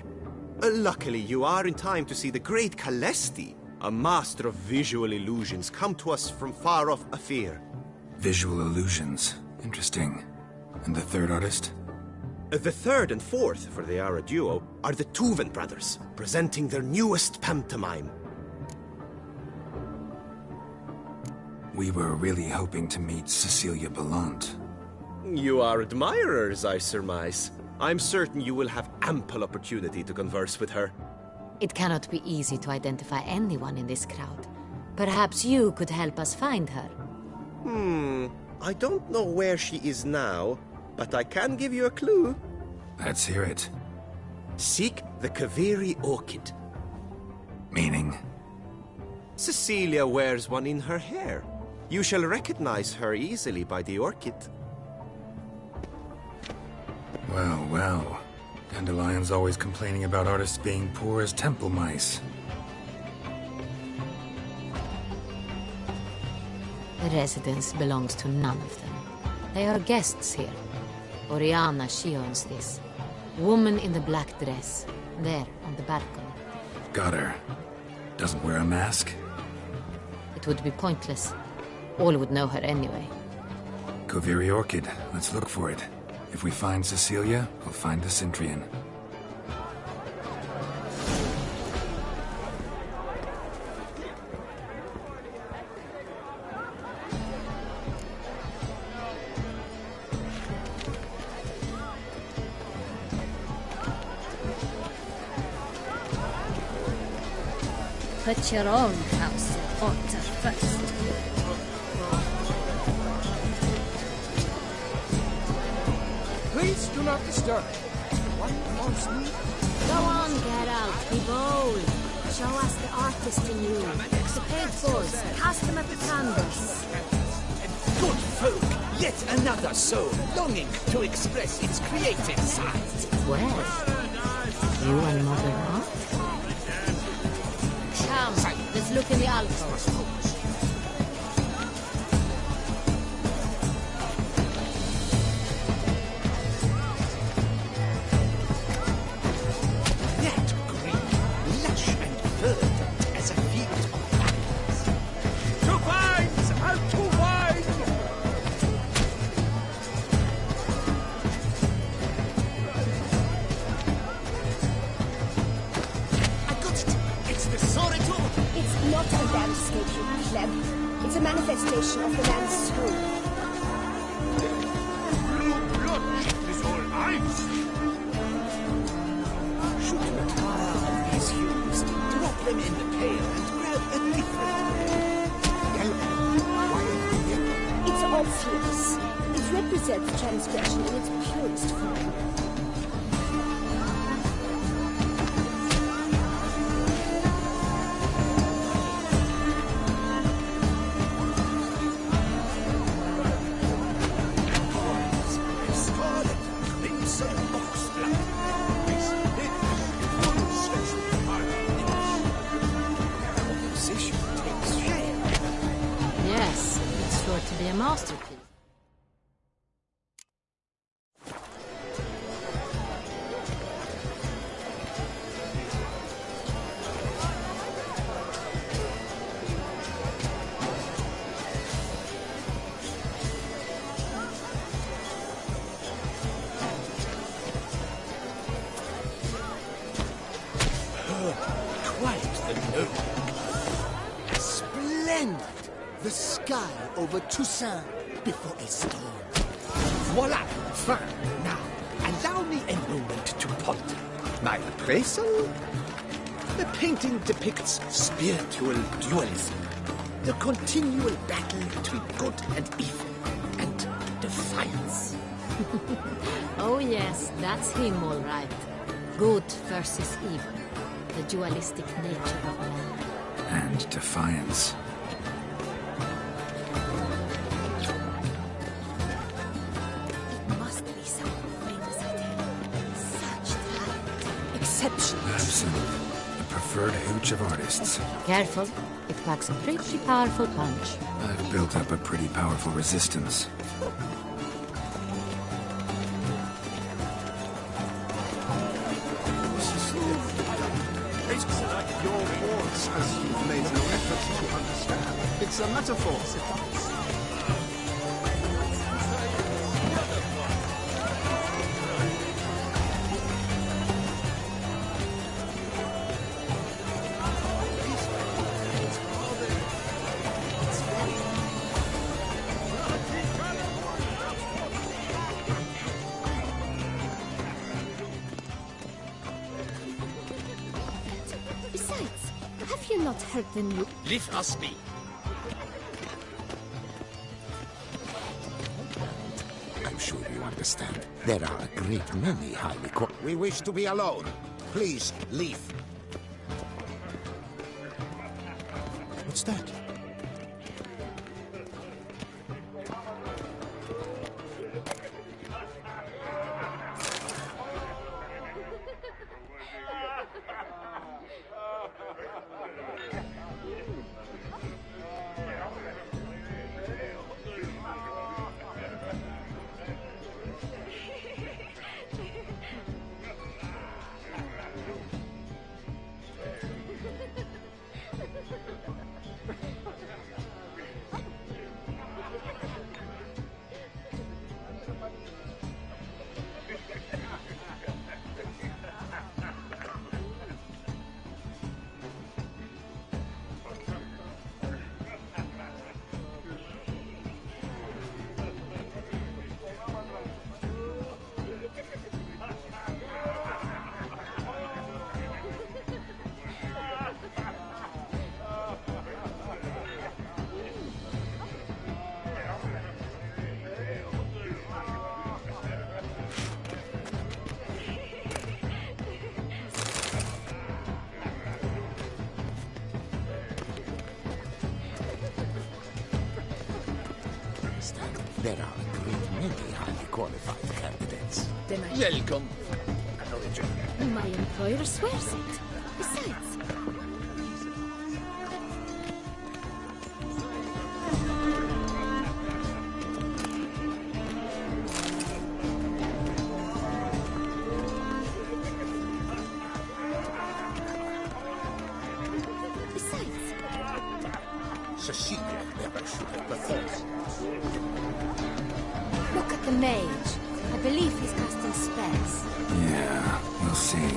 Luckily, you are in time to see the great Calesti, a master of visual illusions, come to us from far off Afir. Visual illusions. Interesting. And the third artist? The third and fourth, for they are a duo, are the Tuven brothers, presenting their newest pantomime. We were really hoping to meet Cecilia Bellont. You are admirers, I surmise. I'm certain you will have ample opportunity to converse with her. It cannot be easy to identify anyone in this crowd. Perhaps you could help us find her. I don't know where she is now, but I can give you a clue. Let's hear it. Seek the Kaviri orchid. Meaning? Cecilia wears one in her hair. You shall recognize her easily by the orchid. Well, well. Dandelion's always complaining about artists being poor as temple mice. The residence belongs to none of them. They are guests here. Oriana, she owns this. Woman in the black dress. There, on the balcony. Got her. Doesn't wear a mask? It would be pointless. All would know her anyway. Kaviri Orchid. Let's look for it. If we find Cecilia, we'll find the Cintrian. Put your own house in order first. Please do not disturb. One wants me. Go on, Geralt. Be bold. Show us the artist in you. The paintballs. Cast them at the canvas. Good folk, yet another soul longing to express its creative side. Well, you and Mother Art? Come, let's look in the alcove. It's a manifestation of the man's soul. Is all eyes. Shoot the fire of these hues, drop them in the pail, and grab a different. It's obvious. It represents transgression in its purest form. To be a masterpiece. Quite the note. Splendid! The sky over Toussaint before a storm. Voila! Fine. Now, allow me a moment to ponder. My appraisal? The painting depicts spiritual dualism. The continual battle between good and evil. And defiance. Oh yes, that's him all right. Good versus evil. The dualistic nature of man. And defiance. Exceptional. The preferred hooch of artists. Careful, it packs a pretty powerful punch. I've built up a pretty powerful resistance. It's like your words, as you've made no effort to understand. It's a metaphor. Heard the new. Leave us be. I'm sure you understand. There are a great many highly We wish to be alone. Please, leave. What's that? There are a great many highly qualified candidates. Then I... Welcome. My employer swears it. Besides... Cecilia never should have performed. Look at the mage. I believe he's casting spells. Yeah, we'll see.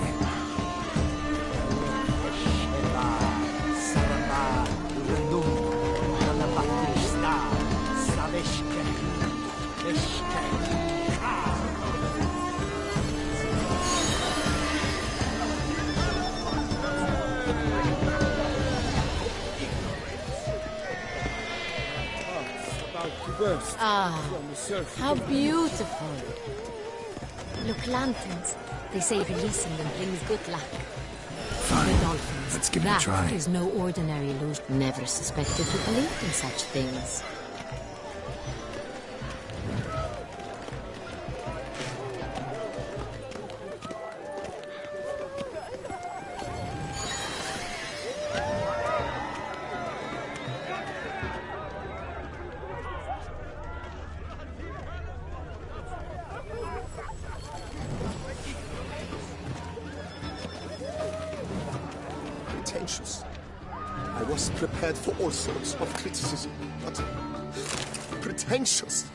Ah, how beautiful. Look, lanterns. They say releasing them brings good luck. Fine. The dolphins. Let's give it a try. That is no ordinary illusion. Never suspected you believed in such things. Pretentious. I was prepared for all sorts of criticism, but pretentious.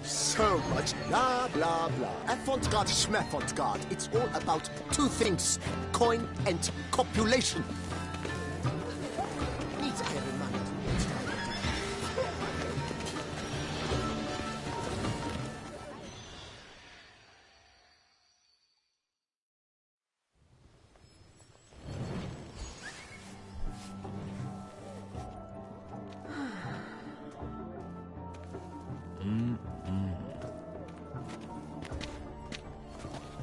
So much blah, blah, blah. Avant-garde, schmavant-garde. It's all about two things, coin and copulation. Needs every man to its target.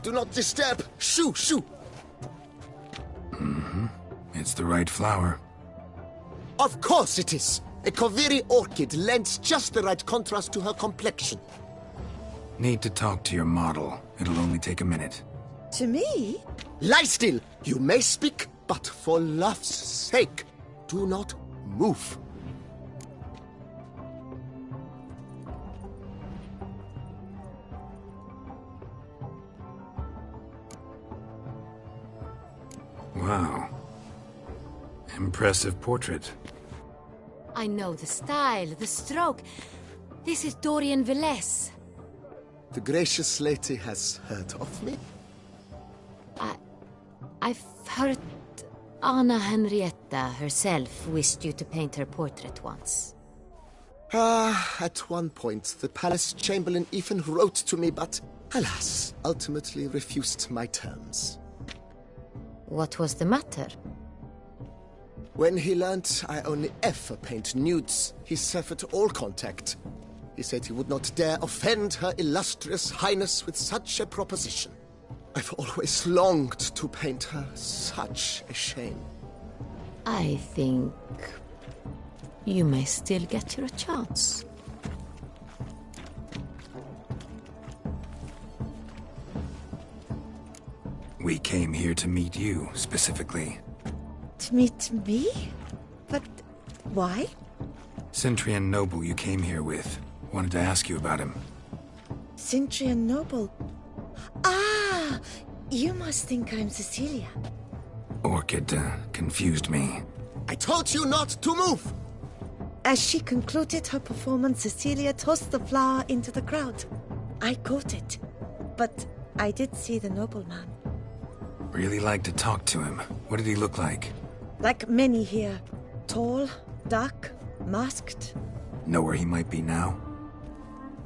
Do not disturb! Shoo, shoo! It's the right flower. Of course it is! A Koviri orchid lends just the right contrast to her complexion. Need to talk to your model. It'll only take a minute. To me? Lie still! You may speak, but for love's sake, do not move. Wow. Impressive portrait. I know the style, the stroke. This is Dorian Velez. The gracious lady has heard of me? I've heard Anna Henrietta herself wished you to paint her portrait once. At one point, the palace chamberlain even wrote to me, but alas, ultimately refused my terms. What was the matter? When he learnt I only ever paint nudes, he severed all contact. He said he would not dare offend her illustrious highness with such a proposition. I've always longed to paint her. Such a shame. I think you may still get your chance. We came here to meet you, specifically. To meet me? But why? Cintrian Noble you came here with. Wanted to ask you about him. Cintrian Noble. Ah! You must think I'm Cecilia. Orchid confused me. I told you not to move! As she concluded her performance, Cecilia tossed the flower into the crowd. I caught it, but I did see the nobleman. Really like to talk to him. What did he look like? Like many here. Tall, dark, masked. Know where he might be now?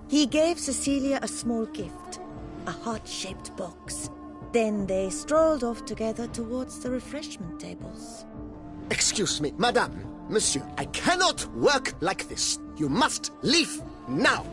He gave Cecilia a small gift, a heart-shaped box. Then they strolled off together towards the refreshment tables. Excuse me, madame, monsieur, I cannot work like this. You must leave now.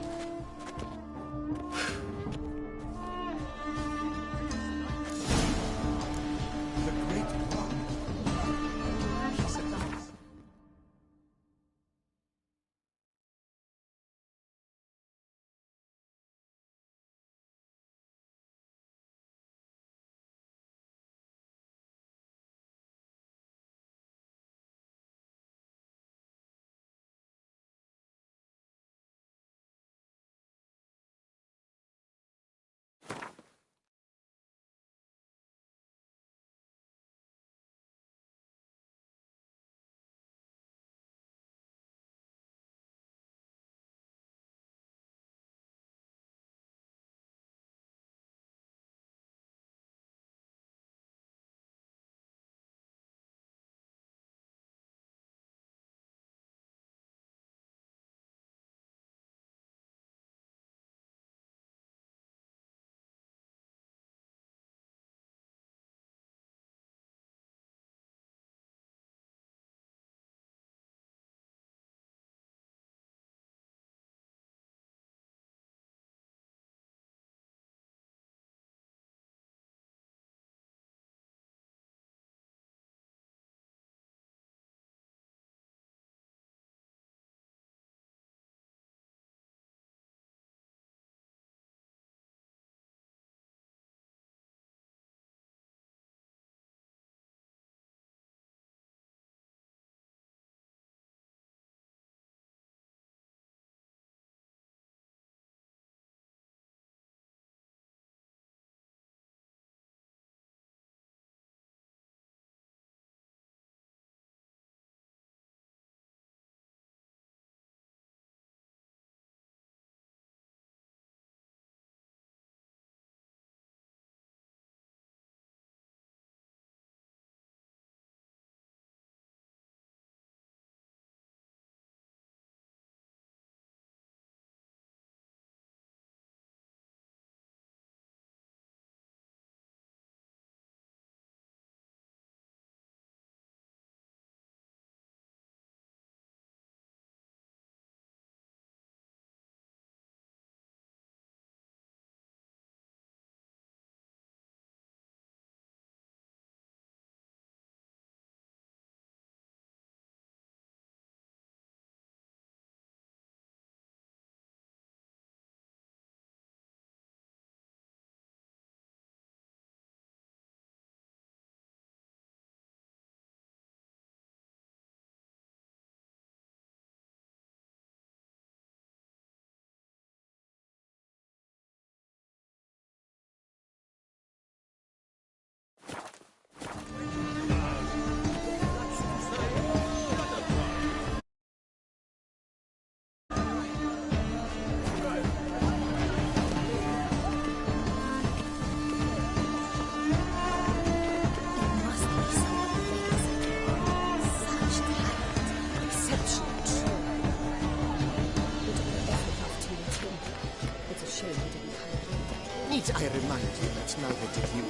Need I remind you that neither did you?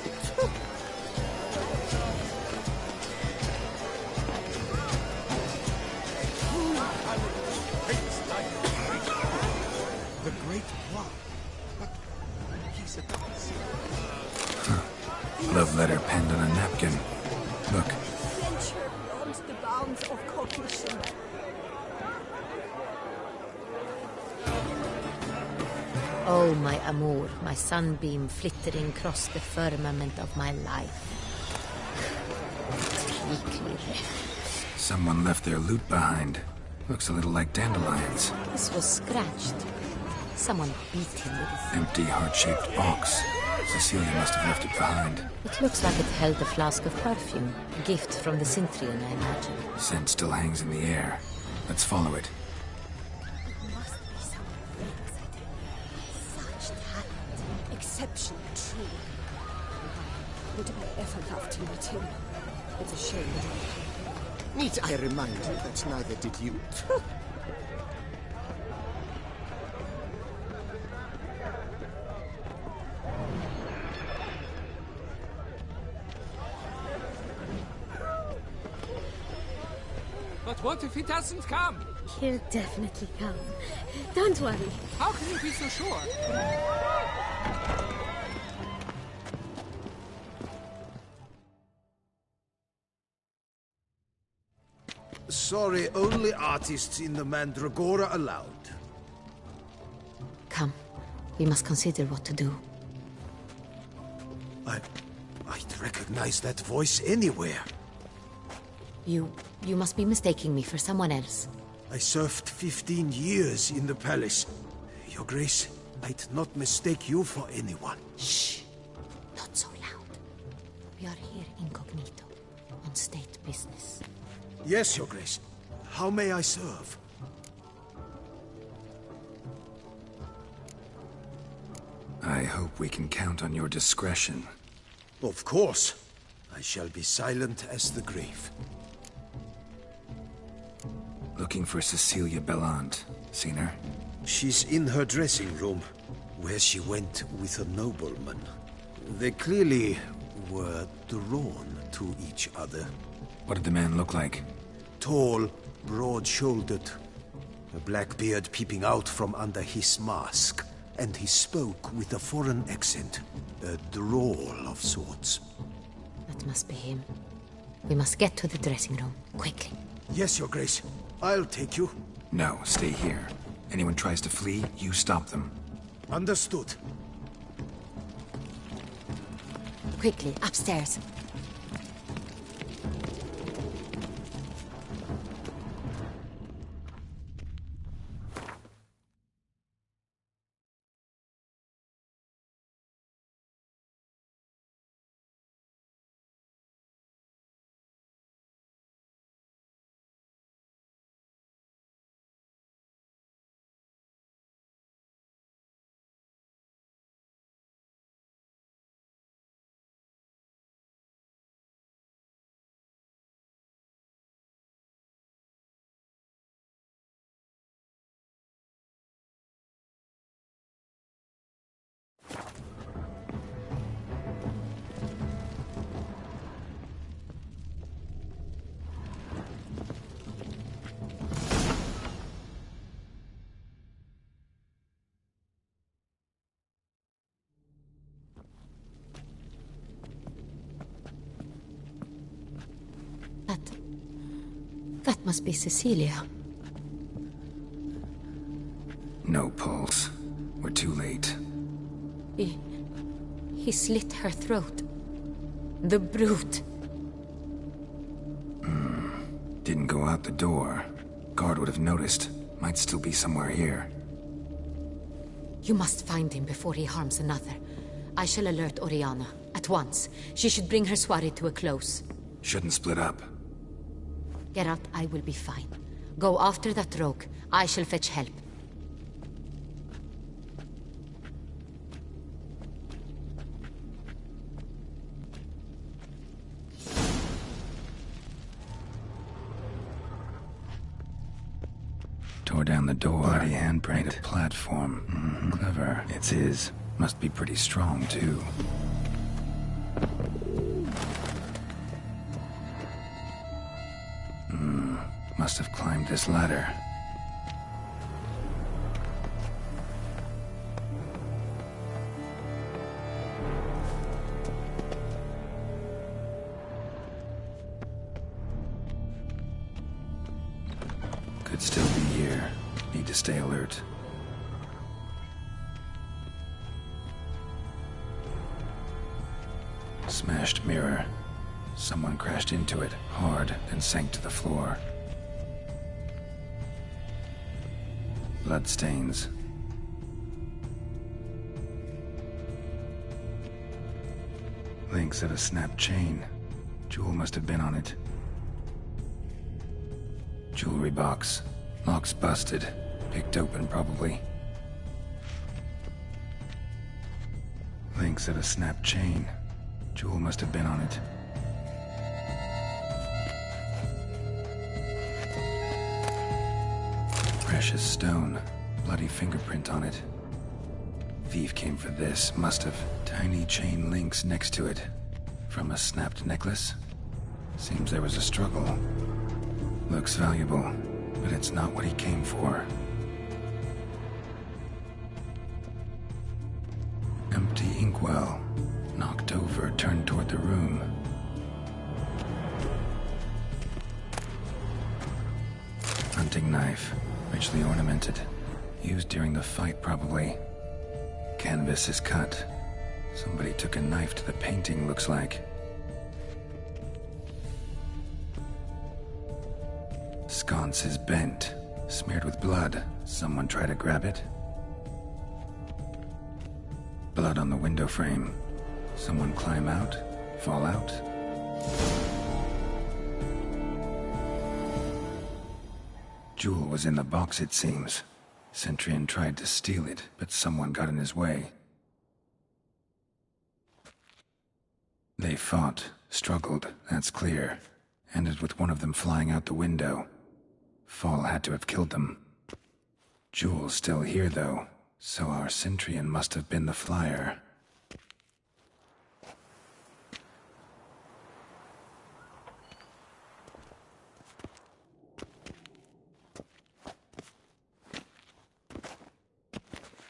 The Great One. But he's a Love letter penned on a napkin. Look. Venture beyond the bounds of cognition. Oh, my amour, my sunbeam flittering across the firmament of my life. Someone left their loot behind. Looks a little like dandelions. This was scratched. Someone beat him with it. Empty, heart-shaped box. Cecilia must have left it behind. It looks like it held a flask of perfume. A gift from the Cintrian, I imagine. Scent still hangs in the air. Let's follow it. Exceptional, truly. Would I ever love to meet him? It's a shame that Need I remind you that neither did you? But what if he doesn't come? He'll definitely come. Don't worry. How can you be so sure? Sorry, only artists in the Mandragora allowed. Come. We must consider what to do. I'd recognize that voice anywhere. You must be mistaking me for someone else. I served 15 years in the palace. Your Grace, I'd not mistake you for anyone. Shh. Not so loud. We are here incognito, on state business. Yes, Your Grace. How may I serve? I hope we can count on your discretion. Of course. I shall be silent as the grave. Looking for Cecilia Bellant. Seen her? She's in her dressing room, where she went with a nobleman. They clearly were drawn to each other. What did the man look like? Tall, broad-shouldered, a black beard peeping out from under his mask, and he spoke with a foreign accent, a drawl of sorts. That must be him. We must get to the dressing room, quickly. Yes, Your Grace. I'll take you. No, stay here. Anyone tries to flee, you stop them. Understood. Quickly, upstairs. That must be Cecilia. No pulse. We're too late. He slit her throat. The brute. Didn't go out the door. Guard would have noticed. Might still be somewhere here. You must find him before he harms another. I shall alert Oriana. At once. She should bring her soirée to a close. Shouldn't split up. Geralt, I will be fine. Go after that rogue. I shall fetch help. Tore down the door. Bloody handprint. Made a platform. Clever. It's his. Must be pretty strong, too. Must have climbed this ladder. Could still be here. Need to stay alert. Smashed mirror. Someone crashed into it hard, then sank to the floor. Bloodstains. Links of a snapped chain. Jewel must have been on it. Jewelry box. Lock's busted. Picked open, probably. Links of a snapped chain. Jewel must have been on it. Precious stone. Bloody fingerprint on it. Thief came for this. Must have. Tiny chain links next to it. From a snapped necklace? Seems there was a struggle. Looks valuable, but it's not what he came for. Empty inkwell. Knocked over, turned toward the room. Hunting knife. Richly ornamented. Used during the fight, probably. Canvas is cut. Somebody took a knife to the painting, looks like. Sconce is bent. Smeared with blood. Someone try to grab it? Blood on the window frame. Someone climb out? Fall out? Jewel was in the box, it seems. Centurion tried to steal it, but someone got in his way. They fought, struggled, that's clear. Ended with one of them flying out the window. Fall had to have killed them. Jewel's still here, though, so our Centurion must have been the flyer.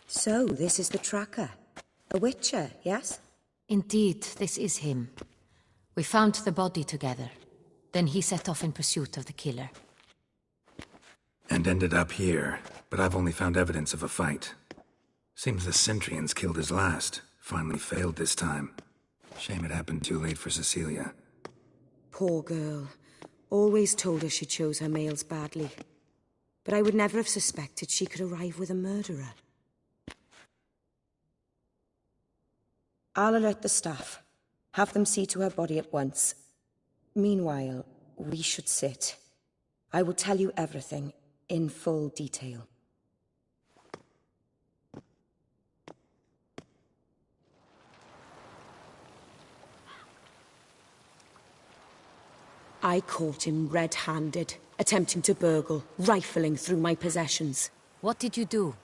So, this is the tracker. A witcher, yes? Indeed, this is him. We found the body together. Then he set off in pursuit of the killer. And ended up here, but I've only found evidence of a fight. Seems the Centurions killed his last. Finally failed this time. Shame it happened too late for Cecilia. Poor girl. Always told her she chose her males badly. But I would never have suspected she could arrive with a murderer. I'll alert the staff. Have them see to her body at once. Meanwhile, we should sit. I will tell you everything, in full detail. I caught him red-handed, attempting to burgle, rifling through my possessions. What did you do?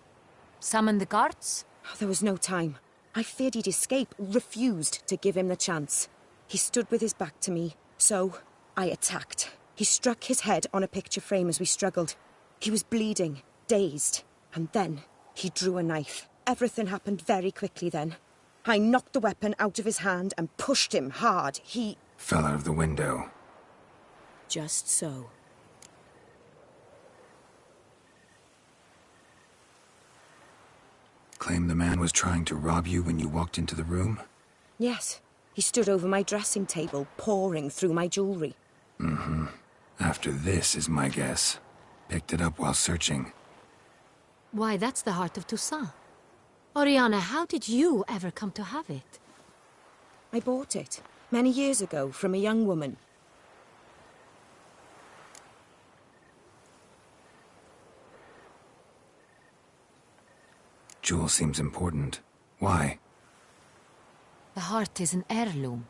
Summon the guards? Oh, there was no time. I feared he'd escape, refused to give him the chance. He stood with his back to me, so I attacked. He struck his head on a picture frame as we struggled. He was bleeding, dazed, and then he drew a knife. Everything happened very quickly then. I knocked the weapon out of his hand and pushed him hard. He fell out of the window. Just so. Claim the man was trying to rob you when you walked into the room? Yes. He stood over my dressing table, pouring through my jewelry. Mm-hmm. After this is my guess. Picked it up while searching. Why, that's the heart of Toussaint. Oriana, how did you ever come to have it? I bought it, many years ago, from a young woman. Jewel seems important. Why? The heart is an heirloom.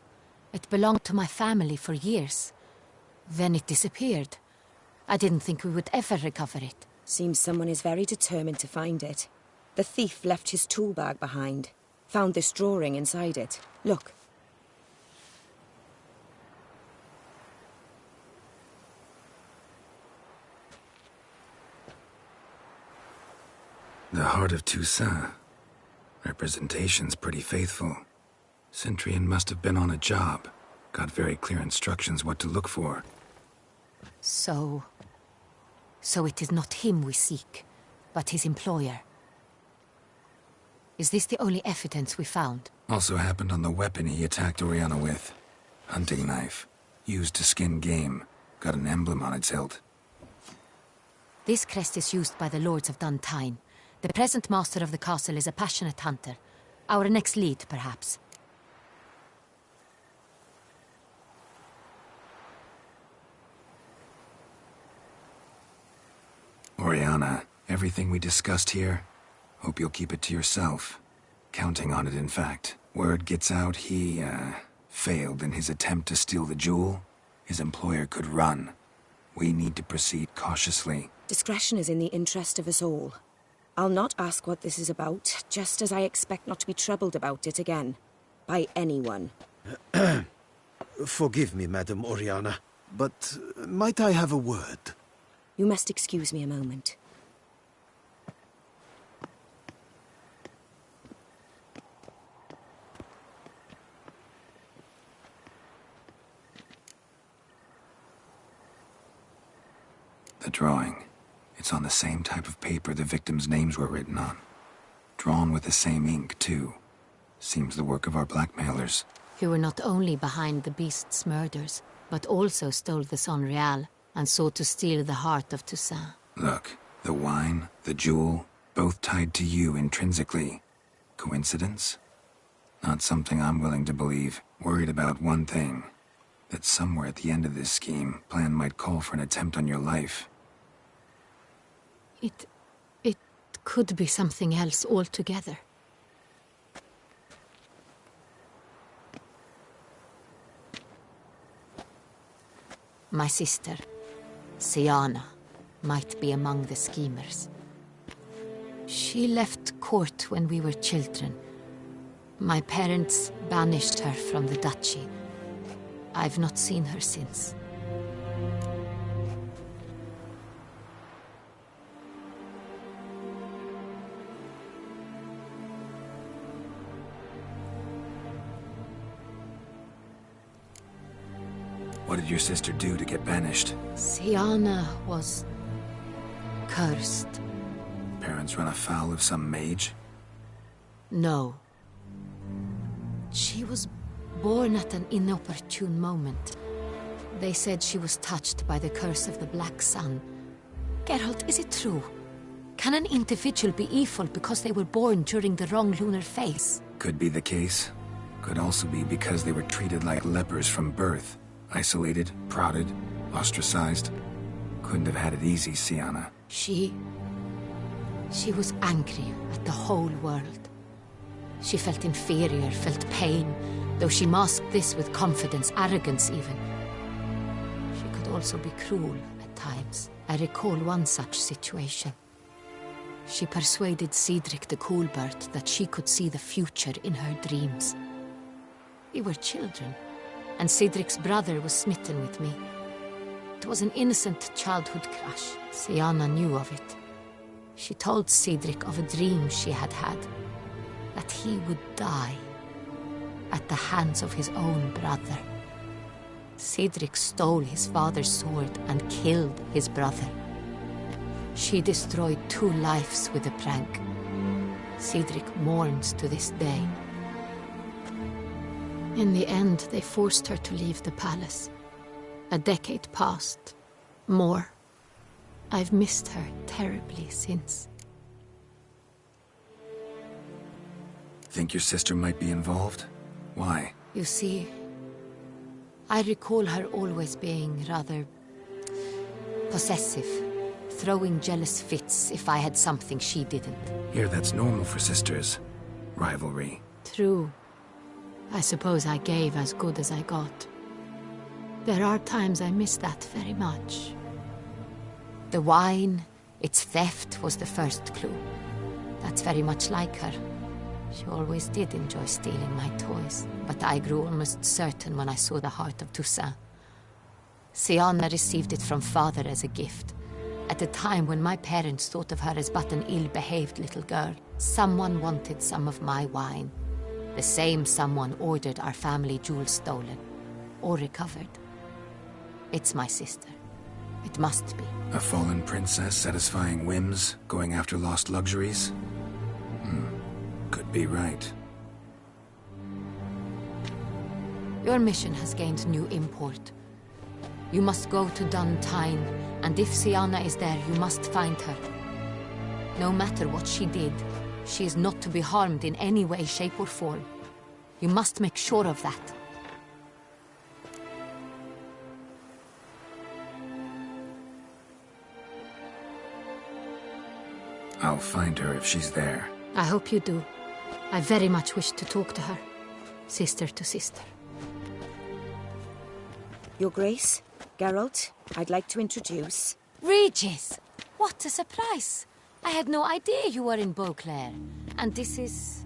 It belonged to my family for years. Then it disappeared. I didn't think we would ever recover it. Seems someone is very determined to find it. The thief left his tool bag behind. Found this drawing inside it. Look. The Heart of Toussaint. Representation's pretty faithful. Centurion must have been on a job. Got very clear instructions what to look for. So it is not him we seek, but his employer. Is this the only evidence we found? Also happened on the weapon he attacked Oriana with. Hunting knife. Used to skin game. Got an emblem on its hilt. This crest is used by the Lords of Duntine. The present master of the castle is a passionate hunter. Our next lead, perhaps. Oriana, everything we discussed here, hope you'll keep it to yourself. Counting on it, in fact. Word gets out he, failed in his attempt to steal the jewel. His employer could run. We need to proceed cautiously. Discretion is in the interest of us all. I'll not ask what this is about, just as I expect not to be troubled about it again. By anyone. Forgive me, Madam Oriana, but might I have a word? You must excuse me a moment. The drawing. It's on the same type of paper the victims' names were written on. Drawn with the same ink, too. Seems the work of our blackmailers. Who were not only behind the beast's murders, but also stole the Sonreal and sought to steal the heart of Toussaint. Look, the wine, the jewel, both tied to you intrinsically. Coincidence? Not something I'm willing to believe. Worried about one thing. That somewhere at the end of this scheme, plan might call for an attempt on your life. It could be something else altogether. My sister, Siana, might be among the schemers. She left court when we were children. My parents banished her from the duchy. I've not seen her since. What did your sister do to get banished? Siana was cursed. Parents run afoul of some mage? No. She was born at an inopportune moment. They said she was touched by the curse of the Black Sun. Geralt, is it true? Can an individual be evil because they were born during the wrong lunar phase? Could be the case. Could also be because they were treated like lepers from birth. Isolated, prodded, ostracized. Couldn't have had it easy, Siana. She was angry at the whole world. She felt inferior, felt pain, though she masked this with confidence, arrogance even. She could also be cruel at times. I recall one such situation. She persuaded Cedric the Coolbird that she could see the future in her dreams. We were children, and Cedric's brother was smitten with me. It was an innocent childhood crush. Siana knew of it. She told Cedric of a dream she had had, that he would die at the hands of his own brother. Cedric stole his father's sword and killed his brother. She destroyed 2 lives with a prank. Cedric mourns to this day. In the end, they forced her to leave the palace. A decade passed. More. I've missed her terribly since. Think your sister might be involved? Why? You see, I recall her always being rather possessive, throwing jealous fits if I had something she didn't. Here, that's normal for sisters. Rivalry. True. I suppose I gave as good as I got. There are times I miss that very much. The wine, its theft was the first clue. That's very much like her. She always did enjoy stealing my toys, but I grew almost certain when I saw the heart of Toussaint. Syanna received it from father as a gift. At a time when my parents thought of her as but an ill-behaved little girl, someone wanted some of my wine. The same someone ordered our family jewels stolen, or recovered. It's my sister. It must be. A fallen princess satisfying whims, going after lost luxuries? Could be right. Your mission has gained new import. You must go to Dun Tine, and if Syanna is there, you must find her. No matter what she did, she is not to be harmed in any way, shape, or form. You must make sure of that. I'll find her if she's there. I hope you do. I very much wish to talk to her. Sister to sister. Your Grace, Geralt, I'd like to introduce... Regis! What a surprise! I had no idea you were in Beauclair. And this is...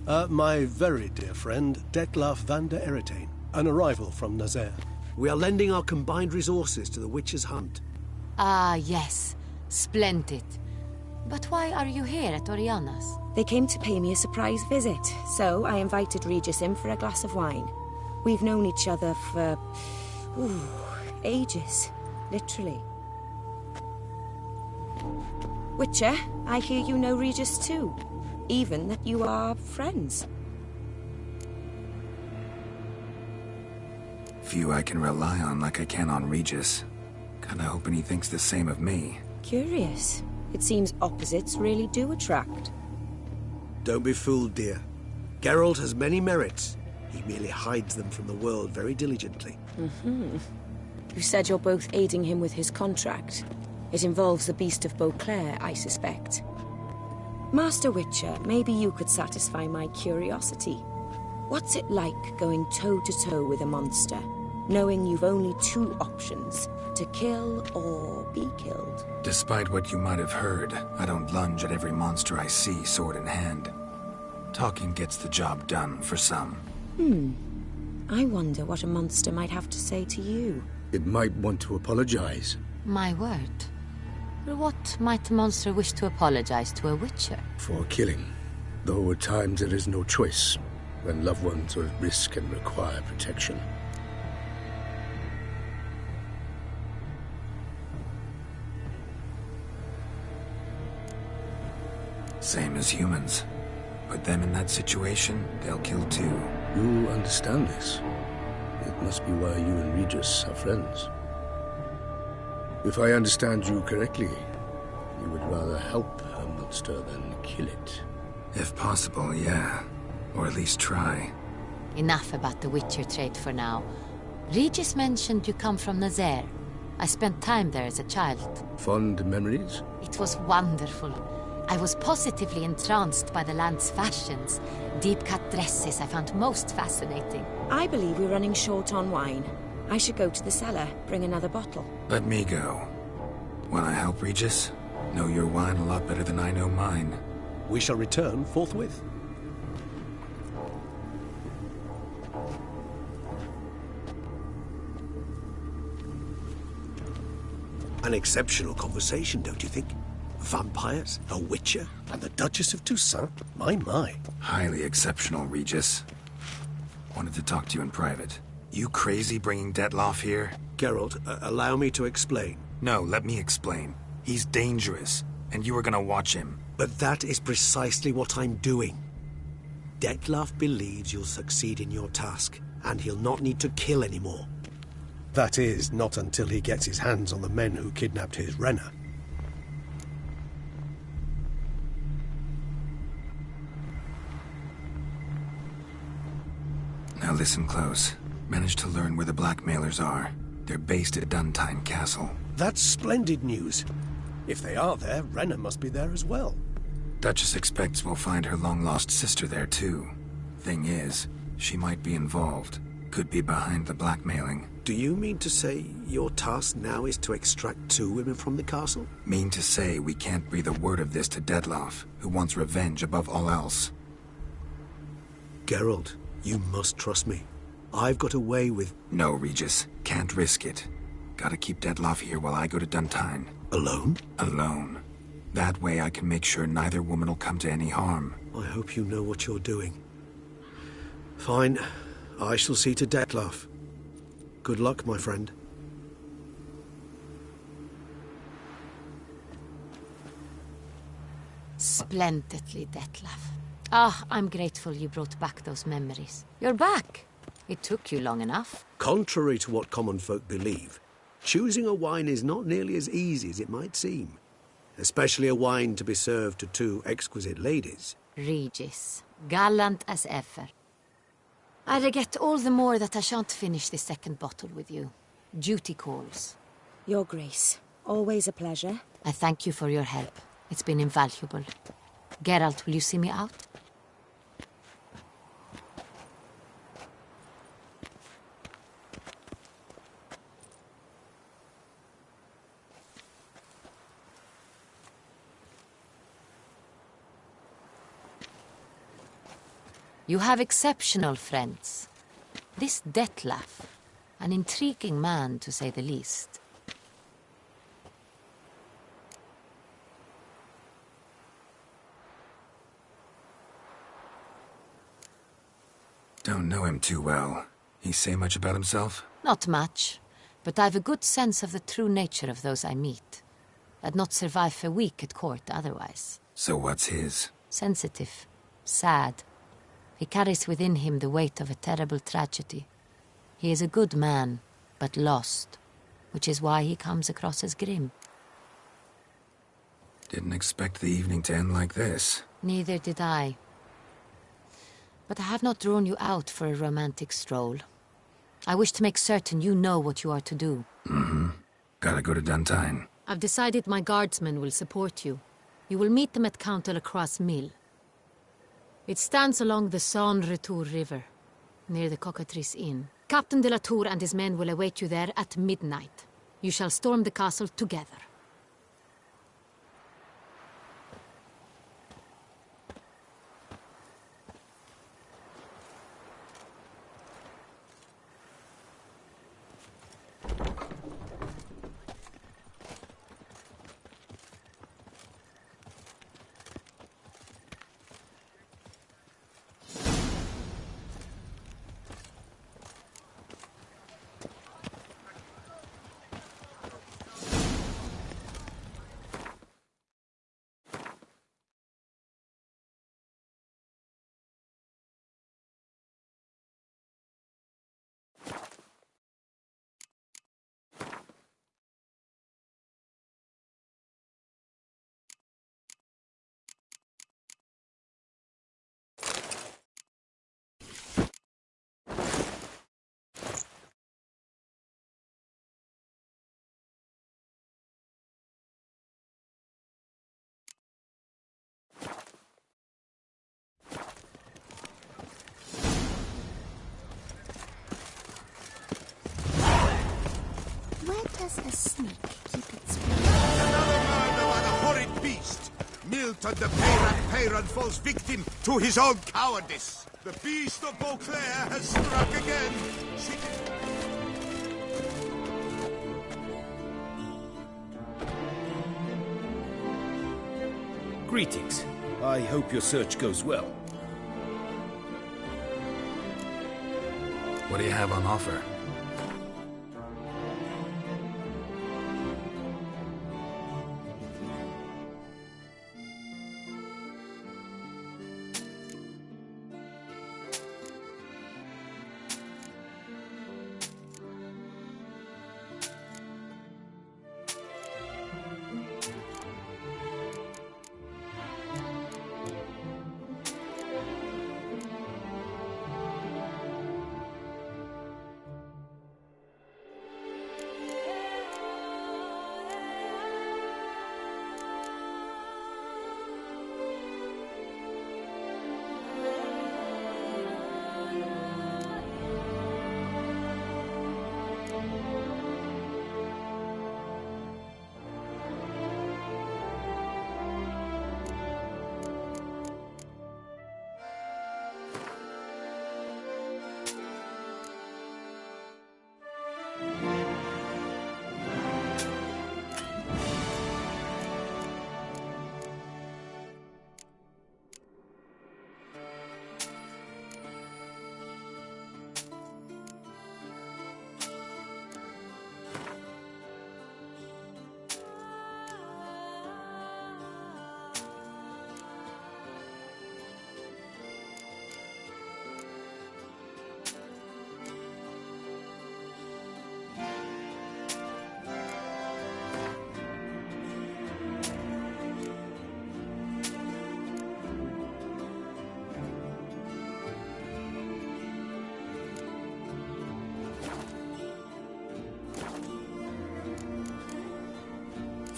My very dear friend, Detlaf van der Eretain, an arrival from Nazaire. We are lending our combined resources to the Witcher's Hunt. Ah, yes. Splendid. But why are you here at Oriana's? They came to pay me a surprise visit, so I invited Regis in for a glass of wine. We've known each other for... ages. Literally. Witcher, I hear you know Regis too. Even that you are friends. Few I can rely on like I can on Regis. Kinda hoping he thinks the same of me. Curious. It seems opposites really do attract. Don't be fooled, dear. Geralt has many merits. He merely hides them from the world very diligently. You said you're both aiding him with his contract. It involves the Beast of Beauclair, I suspect. Master Witcher, maybe you could satisfy my curiosity. What's it like going toe-to-toe with a monster, knowing you've only two options, to kill or be killed? Despite what you might have heard, I don't lunge at every monster I see sword in hand. Talking gets the job done for some. I wonder what a monster might have to say to you. It might want to apologize. My word. What might a monster wish to apologize to a witcher? For killing. Though at times there is no choice, when loved ones are at risk and require protection. Same as humans. Put them in that situation, they'll kill too. You understand this. It must be why you and Regis are friends. If I understand you correctly, you would rather help a monster than kill it. If possible, yeah. Or at least try. Enough about the Witcher trade for now. Regis mentioned you come from Nazaire. I spent time there as a child. Fond memories? It was wonderful. I was positively entranced by the land's fashions. Deep-cut dresses I found most fascinating. I believe we're running short on wine. I should go to the cellar, bring another bottle. Let me go. Wanna help, Regis? Know your wine a lot better than I know mine. We shall return forthwith. An exceptional conversation, don't you think? Vampires, a witcher, and the Duchess of Toussaint? My. Highly exceptional, Regis. Wanted to talk to you in private. You crazy bringing Detlaf here? Geralt, allow me to explain. No, let me explain. He's dangerous, and you were gonna watch him. But that is precisely what I'm doing. Detlaf believes you'll succeed in your task, and he'll not need to kill anymore. That is, not until he gets his hands on the men who kidnapped his Renna. Now listen close. Managed to learn where the blackmailers are. They're based at Dun Tine Castle. That's splendid news. If they are there, Renna must be there as well. Duchess expects we'll find her long-lost sister there too. Thing is, she might be involved. Could be behind the blackmailing. Do you mean to say your task now is to extract 2 women from the castle? Mean to say we can't breathe a word of this to Dettlaff, who wants revenge above all else. Geralt, you must trust me. I've got a way with... No, Regis. Can't risk it. Gotta keep Dettlaff here while I go to Duntine. Alone? Alone. That way I can make sure neither woman will come to any harm. I hope you know what you're doing. Fine. I shall see to Dettlaff. Good luck, my friend. Splendidly, Dettlaff. Ah, I'm grateful you brought back those memories. You're back. It took you long enough. Contrary to what common folk believe, choosing a wine is not nearly as easy as it might seem. Especially a wine to be served to 2 exquisite ladies. Regis, gallant as ever. I regret all the more that I shan't finish the second bottle with you. Duty calls. Your Grace, always a pleasure. I thank you for your help. It's been invaluable. Geralt, will you see me out? You have exceptional friends. This Dettlaff, an intriguing man to say the least. Don't know him too well. He say much about himself? Not much, but I've a good sense of the true nature of those I meet. I'd not survive a week at court otherwise. So what's his? Sensitive, sad. He carries within him the weight of a terrible tragedy. He is a good man, but lost, which is why he comes across as grim. Didn't expect the evening to end like this. Neither did I. But I have not drawn you out for a romantic stroll. I wish to make certain you know what you are to do. Mm-hmm. Gotta go to Duntine. I've decided my guardsmen will support you. You will meet them at Count Delacroix' mill. It stands along the Saône-Retour River, near the Cockatrice Inn. Captain de la Tour and his men will await you there at midnight. You shall storm the castle together. Where does a snake keep its Another murder on a horrid beast! Milton the Peyran falls victim to his own cowardice. The beast of Beauclair has struck again. Greetings. I hope your search goes well. What do you have on offer?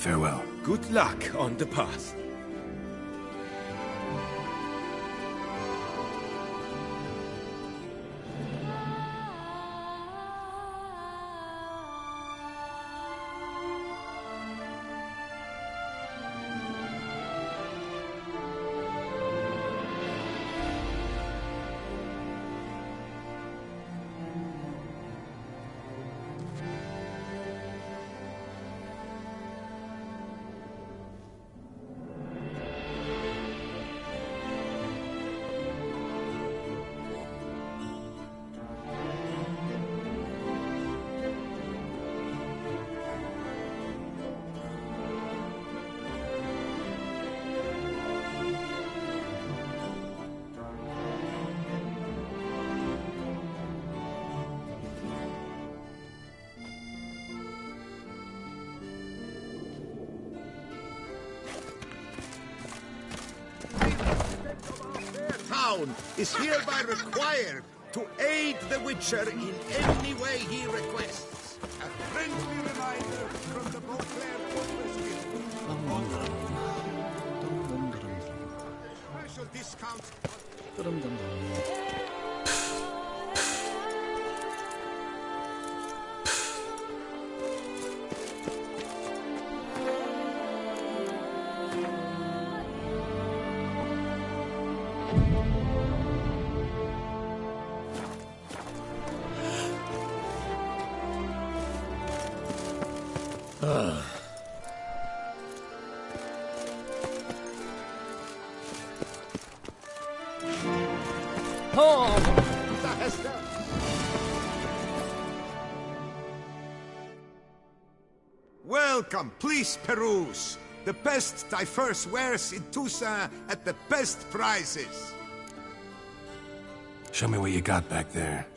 Farewell. Good luck on the path. Is hereby required to aid the Witcher in any way he requests. A friendly reminder from the Beauclair Fortress Guild. Special discount. Welcome, please peruse. The best diverse wares in Toussaint at the best prices. Show me what you got back there.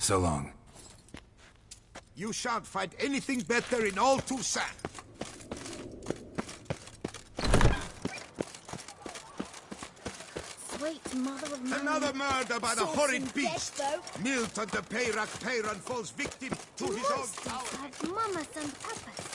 So long. You shan't find anything better in all Toussaint. Sweet mother of man. Another murder by the Sauce horrid and beast. death, Milton de Peyrac Peyran falls victim to his own monsters power. have mamas and papas.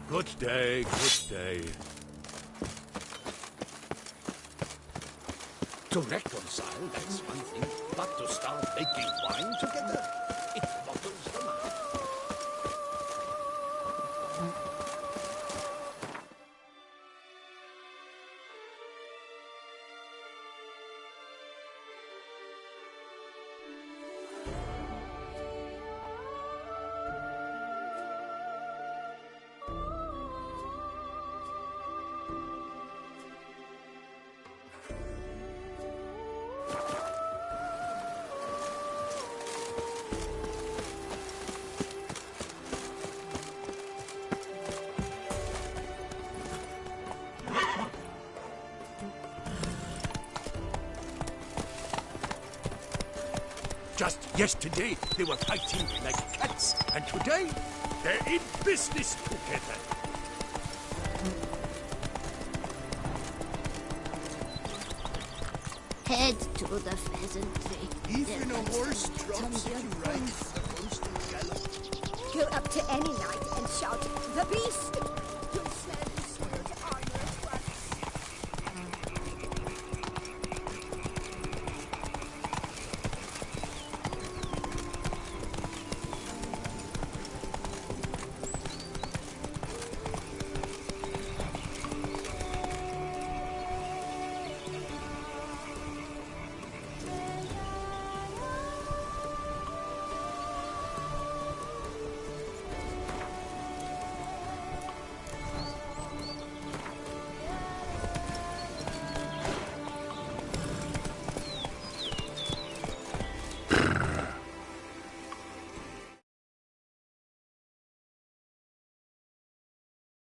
Good day, good day. To reconcile, that's one thing, but to start making wine together, it boggles the mind. Just yesterday, they were fighting like cats, and today, they're in business together. Head to the pheasantry. Even a horse drops to ride the coastal gallop. Go up to any knight and shout, "The beast!"